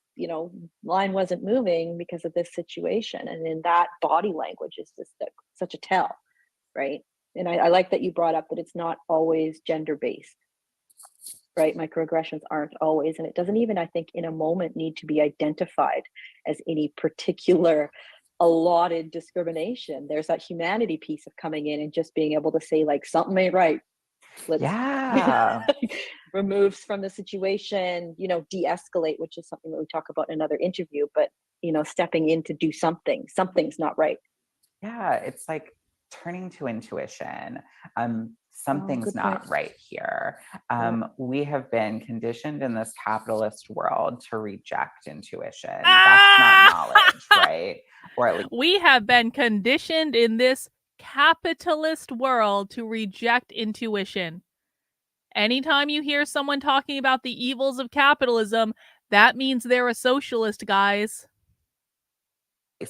line wasn't moving because of this situation, and in that body language is just such a tell, right? And I like that you brought up that it's not always gender-based, right? Microaggressions aren't always, and it doesn't even, I think, in a moment need to be identified as any particular allotted discrimination. There's that humanity piece of coming in and just being able to say like, something ain't right. Let's removes from the situation, de-escalate, which is something that we talk about in another interview, but stepping in to do something's not right. Yeah, it's like turning to intuition. Something's not right here. We have been conditioned in this capitalist world to reject intuition. That's not knowledge, right? Or at least we have been conditioned in this capitalist world to reject intuition. Anytime you hear someone talking about the evils of capitalism, that means they're a socialist, guys.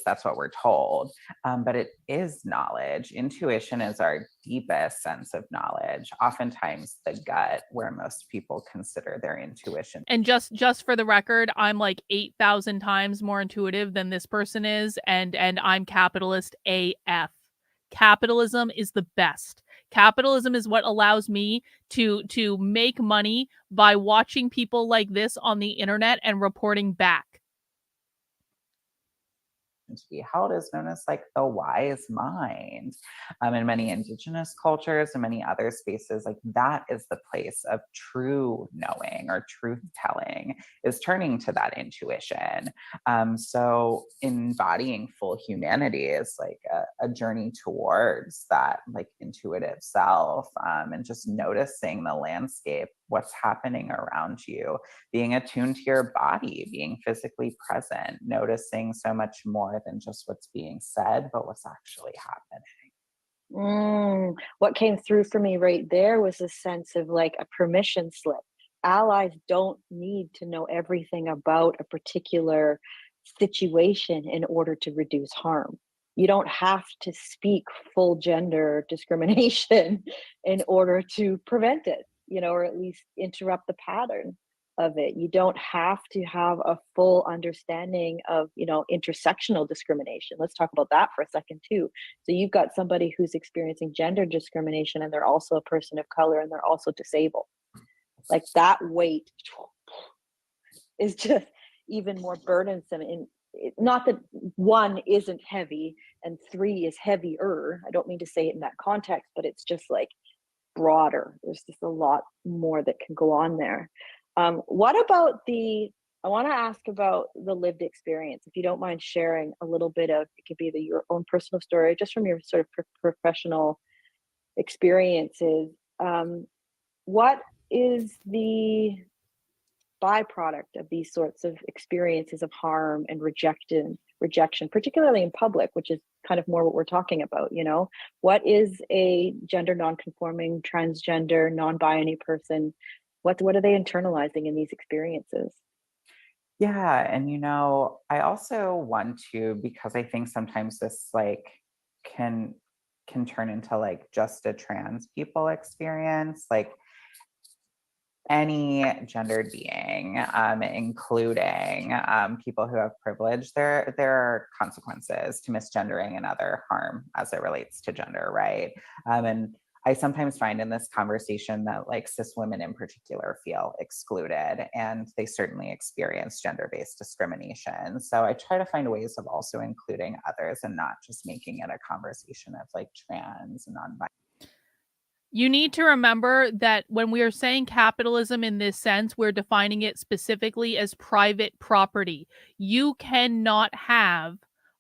That's what we're told. But it is knowledge. Intuition is our deepest sense of knowledge, oftentimes the gut, where most people consider their intuition. And just for the record, I'm like 8,000 times more intuitive than this person is, and I'm capitalist AF. Capitalism is the best. Capitalism is what allows me to make money by watching people like this on the internet and reporting back. To be held is known as like the wise mind. In many indigenous cultures and many other spaces, like that is the place of true knowing or truth telling, is turning to that intuition. So embodying full humanity is like a journey towards that like intuitive self, and just noticing the landscape, what's happening around you, being attuned to your body, being physically present, noticing so much more than just what's being said, but what's actually happening. What came through for me right there was a sense of like a permission slip. Allies don't need to know everything about a particular situation in order to reduce harm. You don't have to speak full gender discrimination in order to prevent it, or at least interrupt the pattern of it. You don't have to have a full understanding of, intersectional discrimination. Let's talk about that for a second too. So you've got somebody who's experiencing gender discrimination and they're also a person of color and they're also disabled. Like that weight is just even more burdensome. And not that one isn't heavy and three is heavier. I don't mean to say it in that context, but it's just like broader. There's just a lot more that can go on there. What about I want to ask about the lived experience, if you don't mind sharing a little bit of, it could be your own personal story, just from your sort of professional experiences. What is the byproduct of these sorts of experiences of harm and rejection, particularly in public, which is kind of more what we're talking about, you know? What is a gender nonconforming, transgender, non-binary person? What are they internalizing in these experiences? Yeah, and I also want to, because I think sometimes this like can turn into like just a trans people experience, like any gendered being, including people who have privilege, there are consequences to misgendering and other harm as it relates to gender, right? And I sometimes find in this conversation that like cis women in particular feel excluded, and they certainly experience gender-based discrimination. So I try to find ways of also including others and not just making it a conversation of like trans and non-binary. You need to remember that when we are saying capitalism in this sense, we're defining it specifically as private property. You cannot have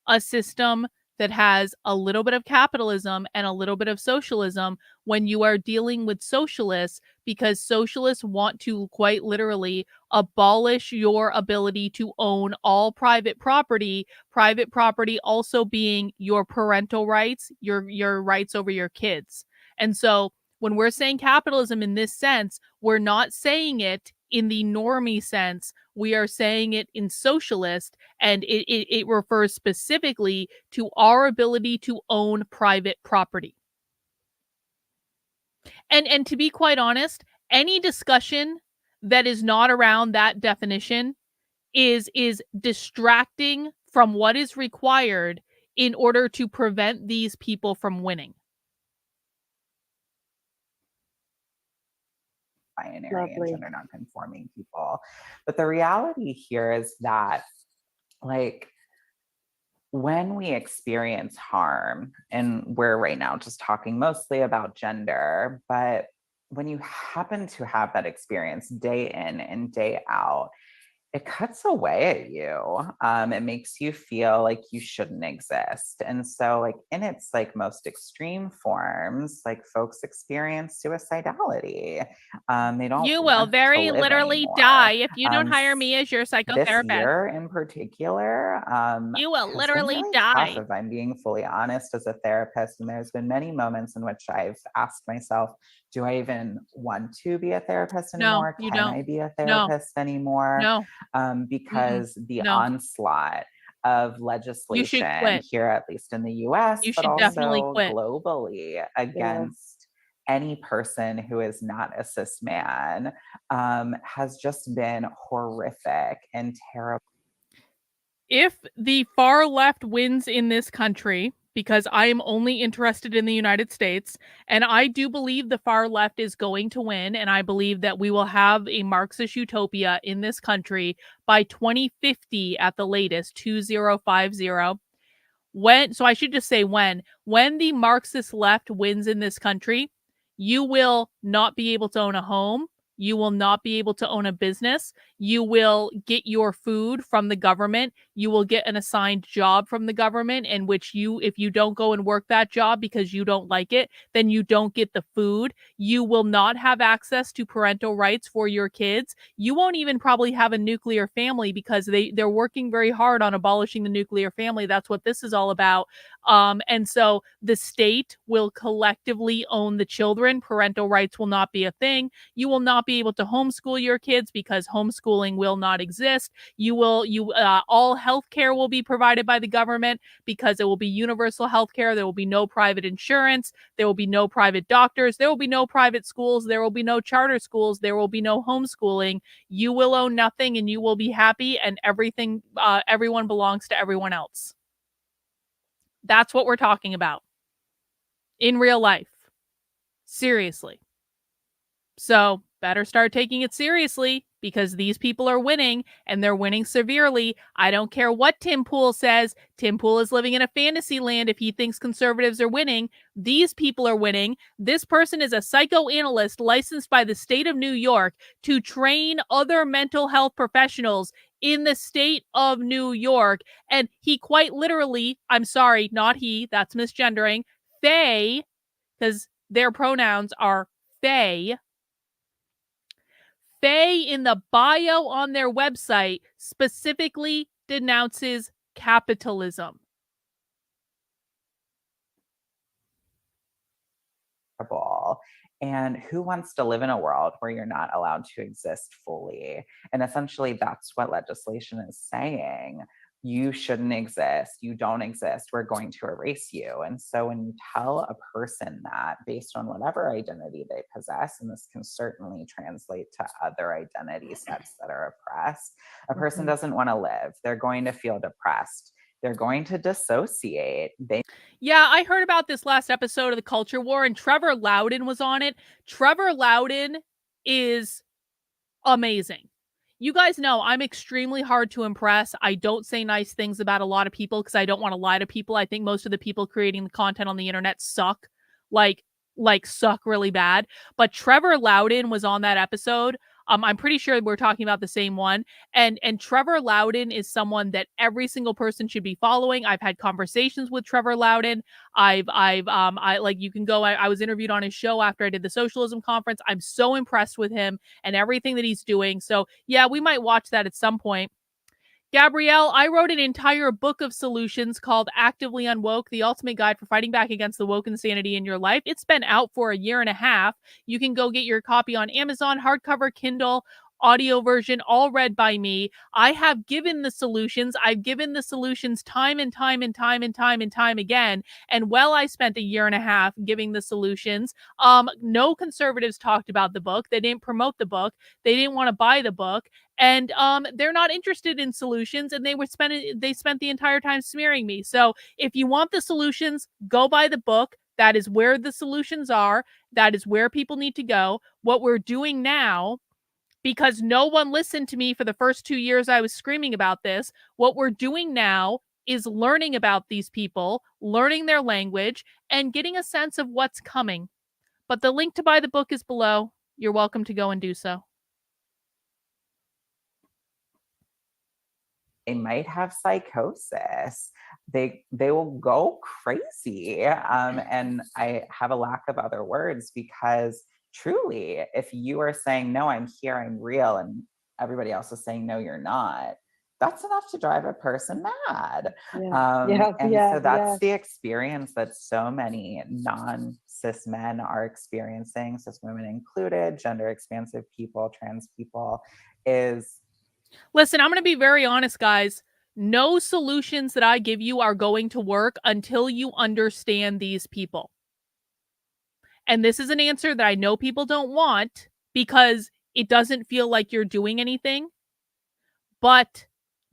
a system that has a little bit of capitalism and a little bit of socialism when you are dealing with socialists, because socialists want to quite literally abolish your ability to own all private property also being your parental rights, your rights over your kids. And so when we're saying capitalism in this sense, we're not saying it in the normie sense. We are saying it in socialist, and it refers specifically to our ability to own private property. And to be quite honest, any discussion that is not around that definition is distracting from what is required in order to prevent these people from winning. Binary and gender nonconforming people. But the reality here is that, like, when we experience harm, and we're right now just talking mostly about gender, but when you happen to have that experience day in and day out, it cuts away at you. It makes you feel like you shouldn't exist. And so, like, in its like most extreme forms, like folks experience suicidality. They don't You will want very to live literally anymore. die if you don't hire me as your This psychotherapist. year in particular, You will has literally been really die. tough, if I'm being fully honest, as a therapist. And there's been many moments in which I've asked myself, do I even want to be a therapist No, anymore? you Can don't. I be a No. therapist anymore? No. Because the No. onslaught of You should legislation quit. here, at least in the US, You but should definitely also quit. globally, against any person who is not a cis man, has just been horrific and terrible. If the far left wins in this country, because I am only interested in the United States, and I do believe the far left is going to win, and I believe that we will have a Marxist utopia in this country by 2050 at the latest, 2050. So I should just say when the Marxist left wins in this country, you will not be able to own a home. You will not be able to own a business. You will get your food from the government. You will get an assigned job from the government, in which if you don't go and work that job because you don't like it, then you don't get the food. You will not have access to parental rights for your kids. You won't even probably have a nuclear family, because they're working very hard on abolishing the nuclear family. That's what this is all about. And so the state will collectively own the children. Parental rights will not be a thing. You will not be able to homeschool your kids because homeschooling will not exist. All healthcare will be provided by the government, because it will be universal healthcare. There will be no private insurance. There will be no private doctors. There will be no private schools. There will be no charter schools. There will be no homeschooling. You will own nothing, and you will be happy, and everyone belongs to everyone else. That's what we're talking about in real life. Seriously. So better start taking it seriously, because these people are winning, and they're winning severely. I don't care what Tim Pool says. Tim Pool is living in a fantasy land if he thinks conservatives are winning. These people are winning. This person is a psychoanalyst licensed by the state of New York to train other mental health professionals in the state of New York. And he quite literally, I'm sorry, not he, that's misgendering, they, because their pronouns are they, cafe in the bio on their website specifically denounces capitalism. And who wants to live in a world where you're not allowed to exist fully? And essentially, that's what legislation is saying. You shouldn't exist. You don't exist. We're going to erase you. And so when you tell a person that based on whatever identity they possess, and this can certainly translate to other identity sets that are oppressed, a person doesn't want to live. They're going to feel depressed. They're going to dissociate. Yeah, I heard about this last episode of the Culture War, and Trevor Lowden was on it. Trevor Lowden is amazing. You guys know I'm extremely hard to impress. I don't say nice things about a lot of people because I don't want to lie to people. I think most of the people creating the content on the internet suck. Like suck really bad. But Trevor Lowden was on that episode. I'm pretty sure we're talking about the same one. And Trevor Lowden is someone that every single person should be following. I've had conversations with Trevor Lowden. I you can go. I was interviewed on his show after I did the socialism conference. I'm so impressed with him and everything that he's doing. So yeah, we might watch that at some point. Gabrielle, I wrote an entire book of solutions called Actively Unwoke, the ultimate guide for fighting back against the woke insanity in your life. It's been out for a year and a half. You can go get your copy on Amazon, hardcover, Kindle, audio version, all read by me. I have given the solutions. I've given the solutions time and time and time and time and time again. And while I spent a year and a half giving the solutions, no conservatives talked about the book. They didn't promote the book. They didn't want to buy the book. And they're not interested in solutions, and they spent the entire time smearing me. So if you want the solutions, go buy the book. That is where the solutions are. That is where people need to go. What we're doing now, because no one listened to me for the first 2 years I was screaming about this, what we're doing now is learning about these people, learning their language, and getting a sense of what's coming. But the link to buy the book is below. You're welcome to go and do so. They might have psychosis. They will go crazy. And I have a lack of other words because truly, if you are saying, no, I'm here, I'm real, and everybody else is saying, no, you're not, that's enough to drive a person mad. So that's the experience that so many non-cis men are experiencing, cis women included, gender expansive people, trans people, is... Listen, I'm going to be very honest, guys. No solutions that I give you are going to work until you understand these people. And this is an answer that I know people don't want because it doesn't feel like you're doing anything. But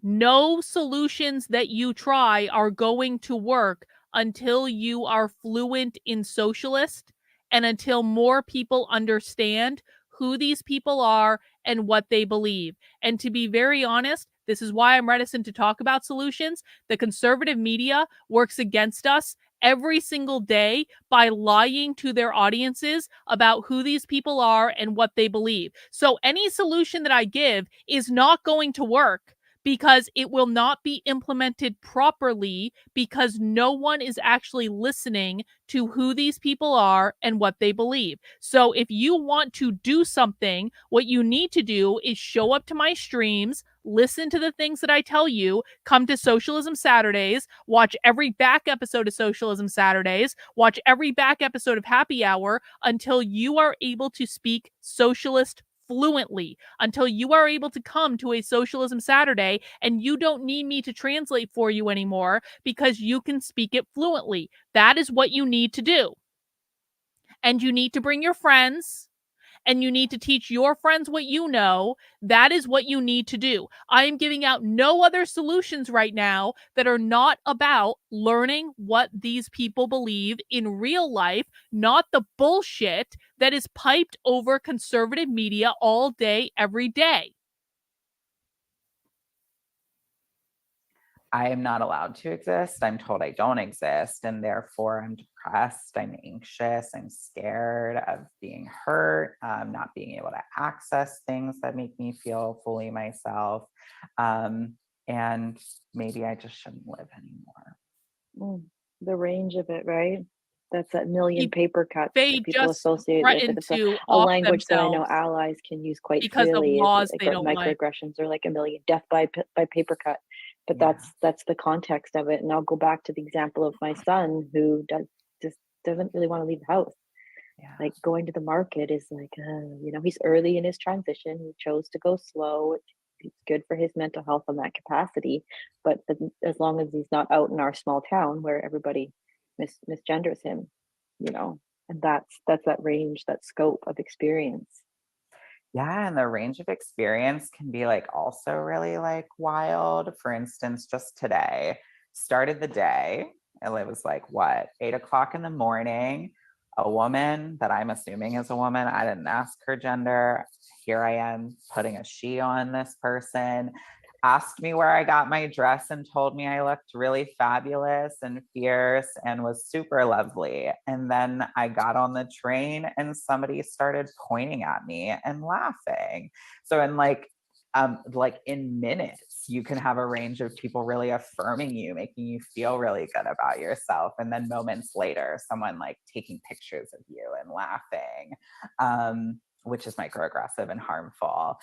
no solutions that you try are going to work until you are fluent in socialist and until more people understand who these people are and what they believe. And to be very honest, this is why I'm reticent to talk about solutions. The conservative media works against us every single day by lying to their audiences about who these people are and what they believe. So any solution that I give is not going to work because it will not be implemented properly because no one is actually listening to who these people are and what they believe. So if you want to do something, what you need to do is show up to my streams, listen to the things that I tell you, come to Socialism Saturdays, watch every back episode of Socialism Saturdays, watch every back episode of Happy Hour until you are able to speak socialist fluently, until you are able to come to a Socialism Saturday and you don't need me to translate for you anymore because you can speak it fluently. That is what you need to do. And you need to bring your friends and you need to teach your friends what you know. That is what you need to do. I am giving out no other solutions right now that are not about learning what these people believe in real life, not the bullshit that is piped over conservative media all day, every day. I am not allowed to exist. I'm told I don't exist. And therefore, I'm depressed. I'm anxious. I'm scared of being hurt, not being able to access things that make me feel fully myself. And maybe I just shouldn't live anymore. The range of it, right? That's that million He- paper cuts they that people just associate with it. threaten It's to a off language that I know themselves allies can use quite because of freely. Is laws like they don't like. microaggressions are like a million death by paper cut. But Yeah. that's the context of it. And I'll go back to the example of my son who just doesn't really want to leave the house. Yeah. Like going to the market is like, he's early in his transition. He chose to go slow. It's good for his mental health on that capacity. But as long as he's not out in our small town where everybody misgenders him, and that's that range, that scope of experience. Yeah, and the range of experience can be like also really like wild. For instance, just today, started the day, and it was like what, 8 o'clock in the morning. A woman that I'm assuming is a woman. I didn't ask her gender. Here I am putting a she on this person. Asked me where I got my dress and told me I looked really fabulous and fierce and was super lovely. And then I got on the train and somebody started pointing at me and laughing. So like in minutes, you can have a range of people really affirming you, making you feel really good about yourself. And then moments later, someone like taking pictures of you and laughing. Which is microaggressive and harmful.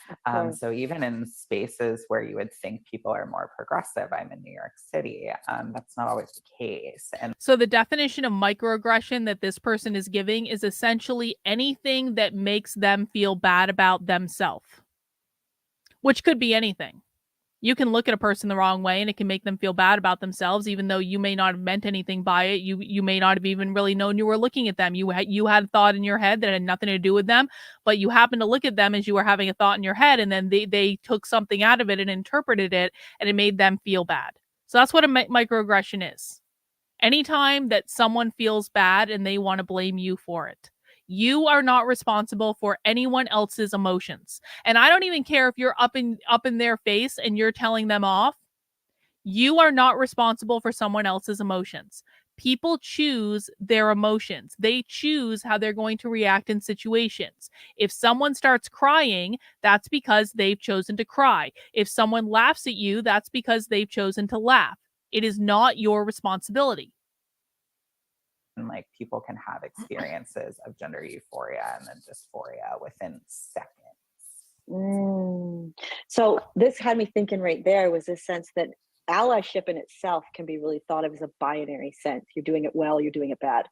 So even in spaces where you would think people are more progressive, I'm in New York City, that's not always the case. And so the definition of microaggression that this person is giving is essentially anything that makes them feel bad about themselves, which could be anything. You can look at a person the wrong way and it can make them feel bad about themselves, even though you may not have meant anything by it. You may not have even really known you were looking at them. You had a thought in your head that had nothing to do with them, but you happened to look at them as you were having a thought in your head, and then they took something out of it and interpreted it, and it made them feel bad. So that's what a microaggression is. Anytime that someone feels bad and they want to blame you for it. You are not responsible for anyone else's emotions. And I don't even care if you're up in their face and you're telling them off. You are not responsible for someone else's emotions. People choose their emotions. They choose how they're going to react in situations. If someone starts crying, that's because they've chosen to cry. If someone laughs at you, that's because they've chosen to laugh. It is not your responsibility. like people can have experiences of gender euphoria and then dysphoria within seconds. So this had me thinking right there was this sense that allyship in itself can be really thought of as a binary sense. You're doing it well, you're doing it bad.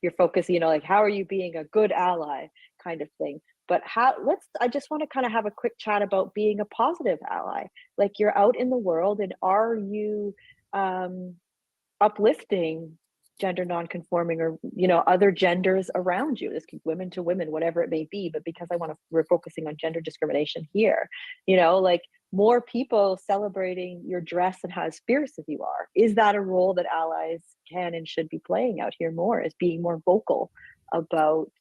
You're focusing, like how are you being a good ally kind of thing. But I just want to kind of have a quick chat about being a positive ally. Like you're out in the world, and are you uplifting gender nonconforming or other genders around you? This could be women to women, whatever it may be. But because we're focusing on gender discrimination here, like more people celebrating your dress and how fierce as you are. Is that a role that allies can and should be playing out here more, as being more vocal about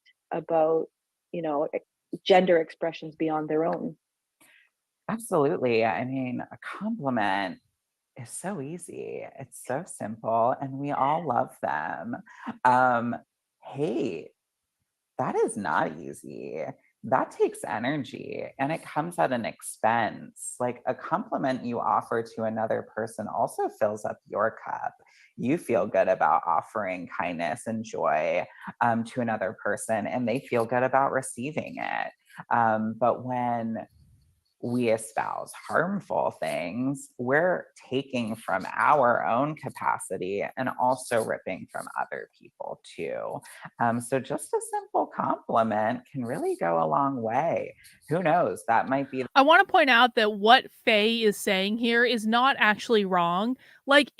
gender expressions beyond their own? Absolutely. I mean, a compliment is so easy. It's so simple, and we all love them. Hey, that is not easy. That takes energy and it comes at an expense. Like a compliment you offer to another person also fills up your cup. You feel good about offering kindness and joy to another person, and they feel good about receiving it. But when we espouse harmful things, we're taking from our own capacity and also ripping from other people too. So just a simple compliment can really go a long way. Who knows? That might be. I want to point out that what Faye is saying here is not actually wrong. Like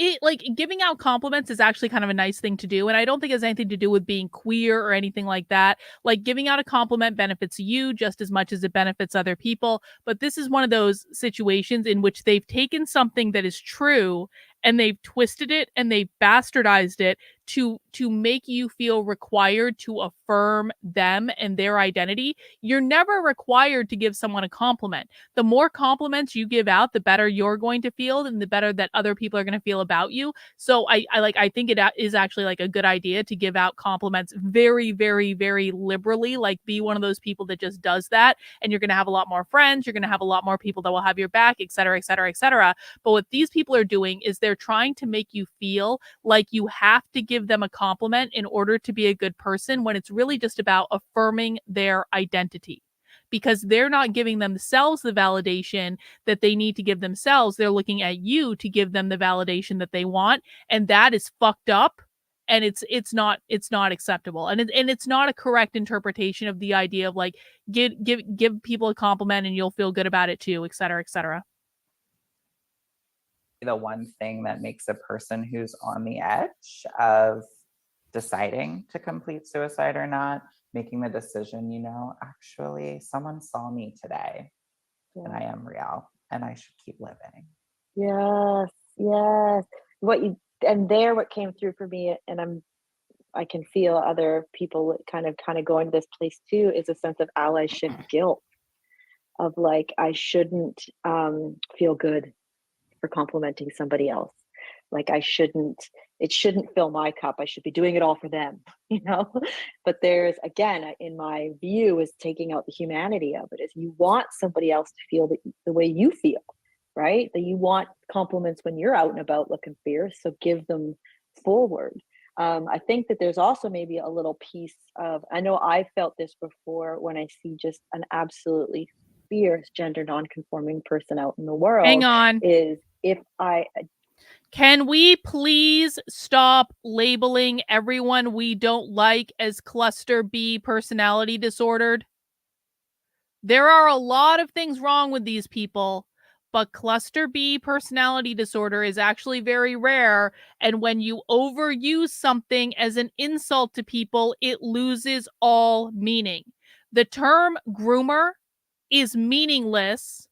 giving out compliments is actually kind of a nice thing to do. And I don't think it has anything to do with being queer or anything like that. Like giving out a compliment benefits you just as much as it benefits other people. But this is one of those situations in which they've taken something that is true and they've twisted it and they've bastardized it to make you feel required to affirm them and their identity. You're never required to give someone a compliment. The more compliments you give out, the better you're going to feel and the better that other people are going to feel about you. So I think it is actually like a good idea to give out compliments very, very, very liberally. Like be one of those people that just does that, and you're going to have a lot more friends. You're going to have a lot more people that will have your back, et cetera, et cetera, et cetera. But what these people are doing is they're trying to make you feel like you have to give them a compliment in order to be a good person, when it's really just about affirming their identity. Because they're not giving themselves the validation that they need to give themselves. They're looking at you to give them the validation that they want. And that is fucked up. And it's not acceptable. And it's not a correct interpretation of the idea of like, give people a compliment and you'll feel good about it too, et cetera, et cetera. The one thing that makes a person who's on the edge of deciding to complete suicide or not, making the decision, you know, actually someone saw me today and I am real and I should keep living. Yes. What came through for me, and I can feel other people kind of going to this place too, is a sense of allyship guilt, of like, I shouldn't feel good for complimenting somebody else. Like it shouldn't fill my cup. I should be doing it all for them, you know? But there's, again, in my view, is taking out the humanity of it, is you want somebody else to feel the way you feel, right? That you want compliments when you're out and about looking fierce, so give them forward. I think that there's also maybe a little piece of, I know I felt this before when I see just an absolutely fierce gender nonconforming person out in the world. Hang on. Is Can we please stop labeling everyone we don't like as cluster B personality disordered? There are a lot of things wrong with these people, but cluster B personality disorder is actually very rare. And when you overuse something as an insult to people, it loses all meaning. The term groomer is meaningless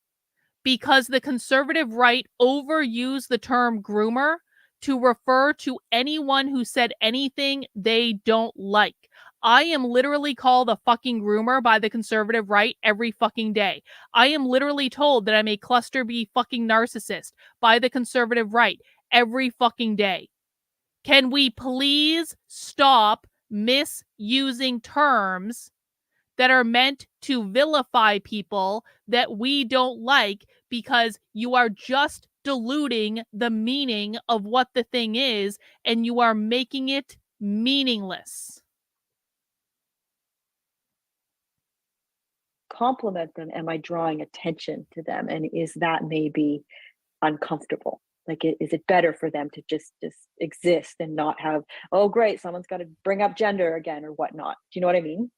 because the conservative right overused the term groomer to refer to anyone who said anything they don't like. I am literally called a fucking groomer by the conservative right every fucking day. I am literally told that I'm a cluster B fucking narcissist by the conservative right every fucking day. Can we please stop misusing terms that are meant to vilify people that we don't like, because you are just diluting the meaning of what the thing is and you are making it meaningless. Compliment them, am I drawing attention to them? And is that maybe uncomfortable? Like, is it better for them to just exist and not have, oh great, someone's got to bring up gender again or whatnot? Do you know what I mean?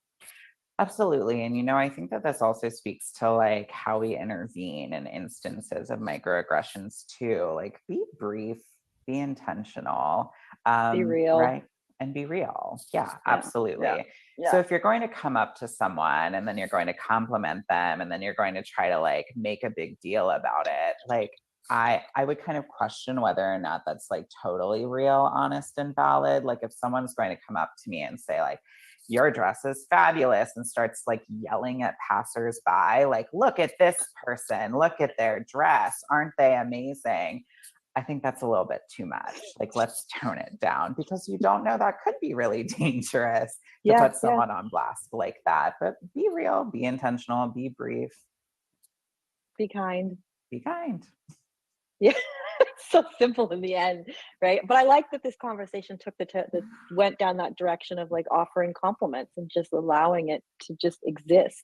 Absolutely. And, you know, I think that this also speaks to like how we intervene in instances of microaggressions too. Like, be brief, be intentional, Be real. right? And be real. Yeah, absolutely. Yeah. So if you're going to come up to someone and then you're going to compliment them and then you're going to try to like make a big deal about it, like I would kind of question whether or not that's like totally real, honest, and valid. Like if someone's going to come up to me and say like, your dress is fabulous, and starts like yelling at passersby, like, look at this person, look at their dress, aren't they amazing? I think that's a little bit too much. Like, let's tone it down, because you don't know, that could be really dangerous to put someone on blast like that. But be real, be intentional, be brief. Be kind. Be kind. Yeah, it's so simple in the end, right? But I like that this conversation took went down that direction of like offering compliments and just allowing it to just exist,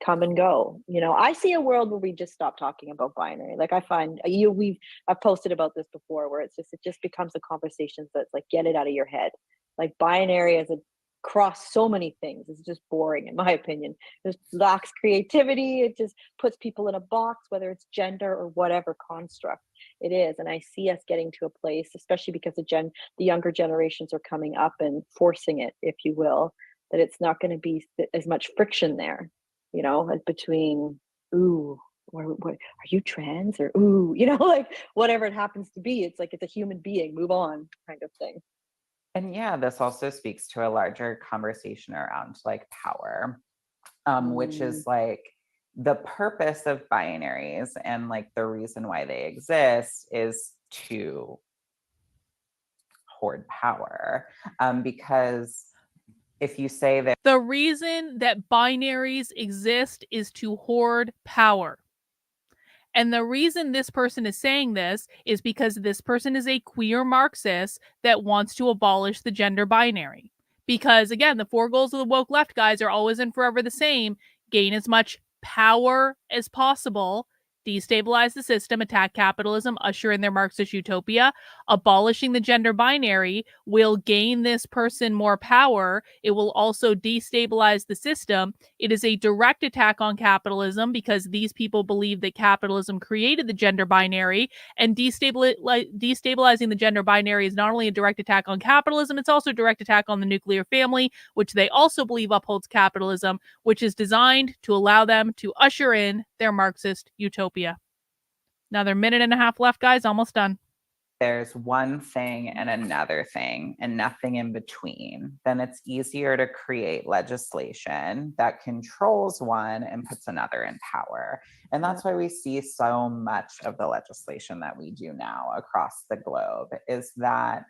come and go. You know, I see a world where we just stop talking about binary. Like I find I've posted about this before, where it just becomes a conversation that's like, get it out of your head. Like binary as a cross so many things is just boring, in my opinion. It lacks creativity. It just puts people in a box, whether it's gender or whatever construct it is. And I see us getting to a place, especially because the younger generations are coming up and forcing it, if you will, that it's not going to be as much friction there, you know, between, ooh, what, are you trans, or ooh, you know, like whatever it happens to be. It's like, it's a human being, move on kind of thing. And yeah, this also speaks to a larger conversation around like power, which is like the purpose of binaries, and like the reason why they exist is to hoard power. Because if you say that the reason that binaries exist is to hoard power. And the reason this person is saying this is because this person is a queer Marxist that wants to abolish the gender binary. Because again, the 4 goals of the woke left, guys, are always and forever the same: gain as much power as possible, destabilize the system, attack capitalism, usher in their Marxist utopia. Abolishing the gender binary will gain this person more power. It will also destabilize the system. It is a direct attack on capitalism because these people believe that capitalism created the gender binary, and destabilizing the gender binary is not only a direct attack on capitalism, it's also a direct attack on the nuclear family, which they also believe upholds capitalism, which is designed to allow them to usher in their Marxist utopia. Another minute and a half left, guys. Almost done. There's one thing and another thing and nothing in between, then it's easier to create legislation that controls one and puts another in power. And that's why we see so much of the legislation that we do now across the globe, is that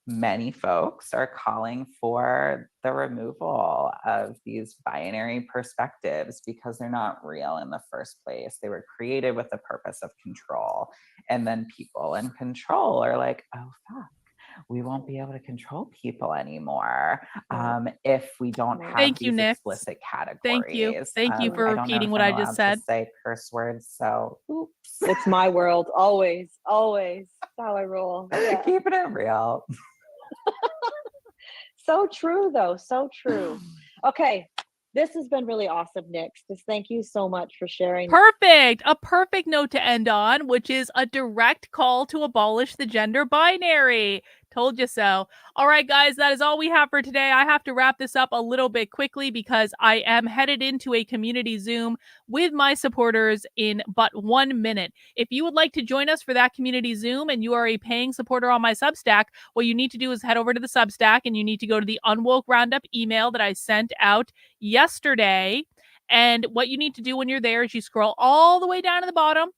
many folks are calling for the removal of these binary perspectives because they're not real in the first place. They were created with the purpose of control. And then people in control are like, oh, fuck, we won't be able to control people anymore if we don't have Thank you, these Nyx. explicit categories. Thank you. Thank you for I don't know repeating if what I'm I just allowed said. to say curse words, so oops. It's my world. Always, always. That's how I roll. Yeah. Keeping it real. So true, though. So true. Okay. This has been really awesome, Nyx. Just thank you so much for sharing. Perfect. A perfect note to end on, which is a direct call to abolish the gender binary. Told you so. All right, guys, that is all we have for today. I have to wrap this up a little bit quickly because I am headed into a community Zoom with my supporters in but 1 minute. If you would like to join us for that community Zoom and you are a paying supporter on my Substack, what you need to do is head over to the Substack and you need to go to the Unwoke Roundup email that I sent out yesterday. And what you need to do when you're there is you scroll all the way down to the bottom,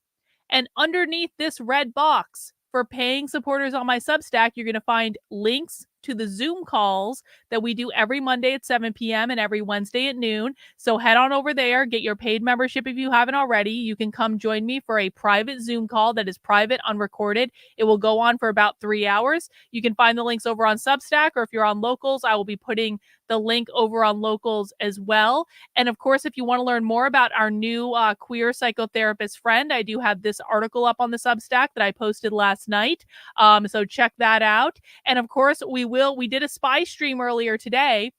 and underneath this red box for paying supporters on my Substack, you're going to find links to the Zoom calls that we do every Monday at 7 p.m. and every Wednesday at noon. So head on over there, get your paid membership if you haven't already. You can come join me for a private Zoom call that is private, unrecorded. It will go on for about 3 hours. You can find the links over on Substack, or if you're on Locals, I will be putting the link over on Locals as well. And of course, if you want to learn more about our new queer psychotherapist friend, I do have this article up on the Substack that I posted last night. So check that out. And of course, we did a spy stream earlier today,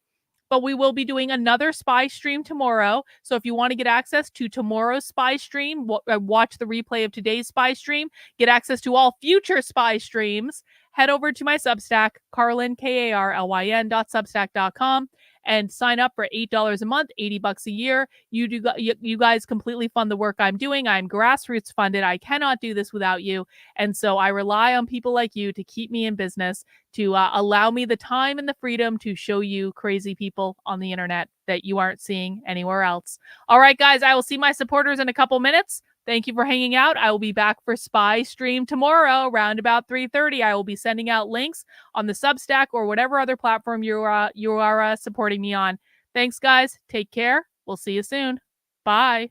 but we will be doing another spy stream tomorrow. So if you want to get access to tomorrow's spy stream, watch the replay of today's spy stream, get access to all future spy streams, head over to my Substack, Carlyn, KARLYN.substack.com, and sign up for $8 a month, $80 a year. You guys completely fund the work I'm doing. I'm grassroots funded. I cannot do this without you. And so I rely on people like you to keep me in business, to allow me the time and the freedom to show you crazy people on the internet that you aren't seeing anywhere else. All right, guys, I will see my supporters in a couple minutes. Thank you for hanging out. I will be back for Spy Stream tomorrow around about 3:30. I will be sending out links on the Substack or whatever other platform you are supporting me on. Thanks, guys. Take care. We'll see you soon. Bye.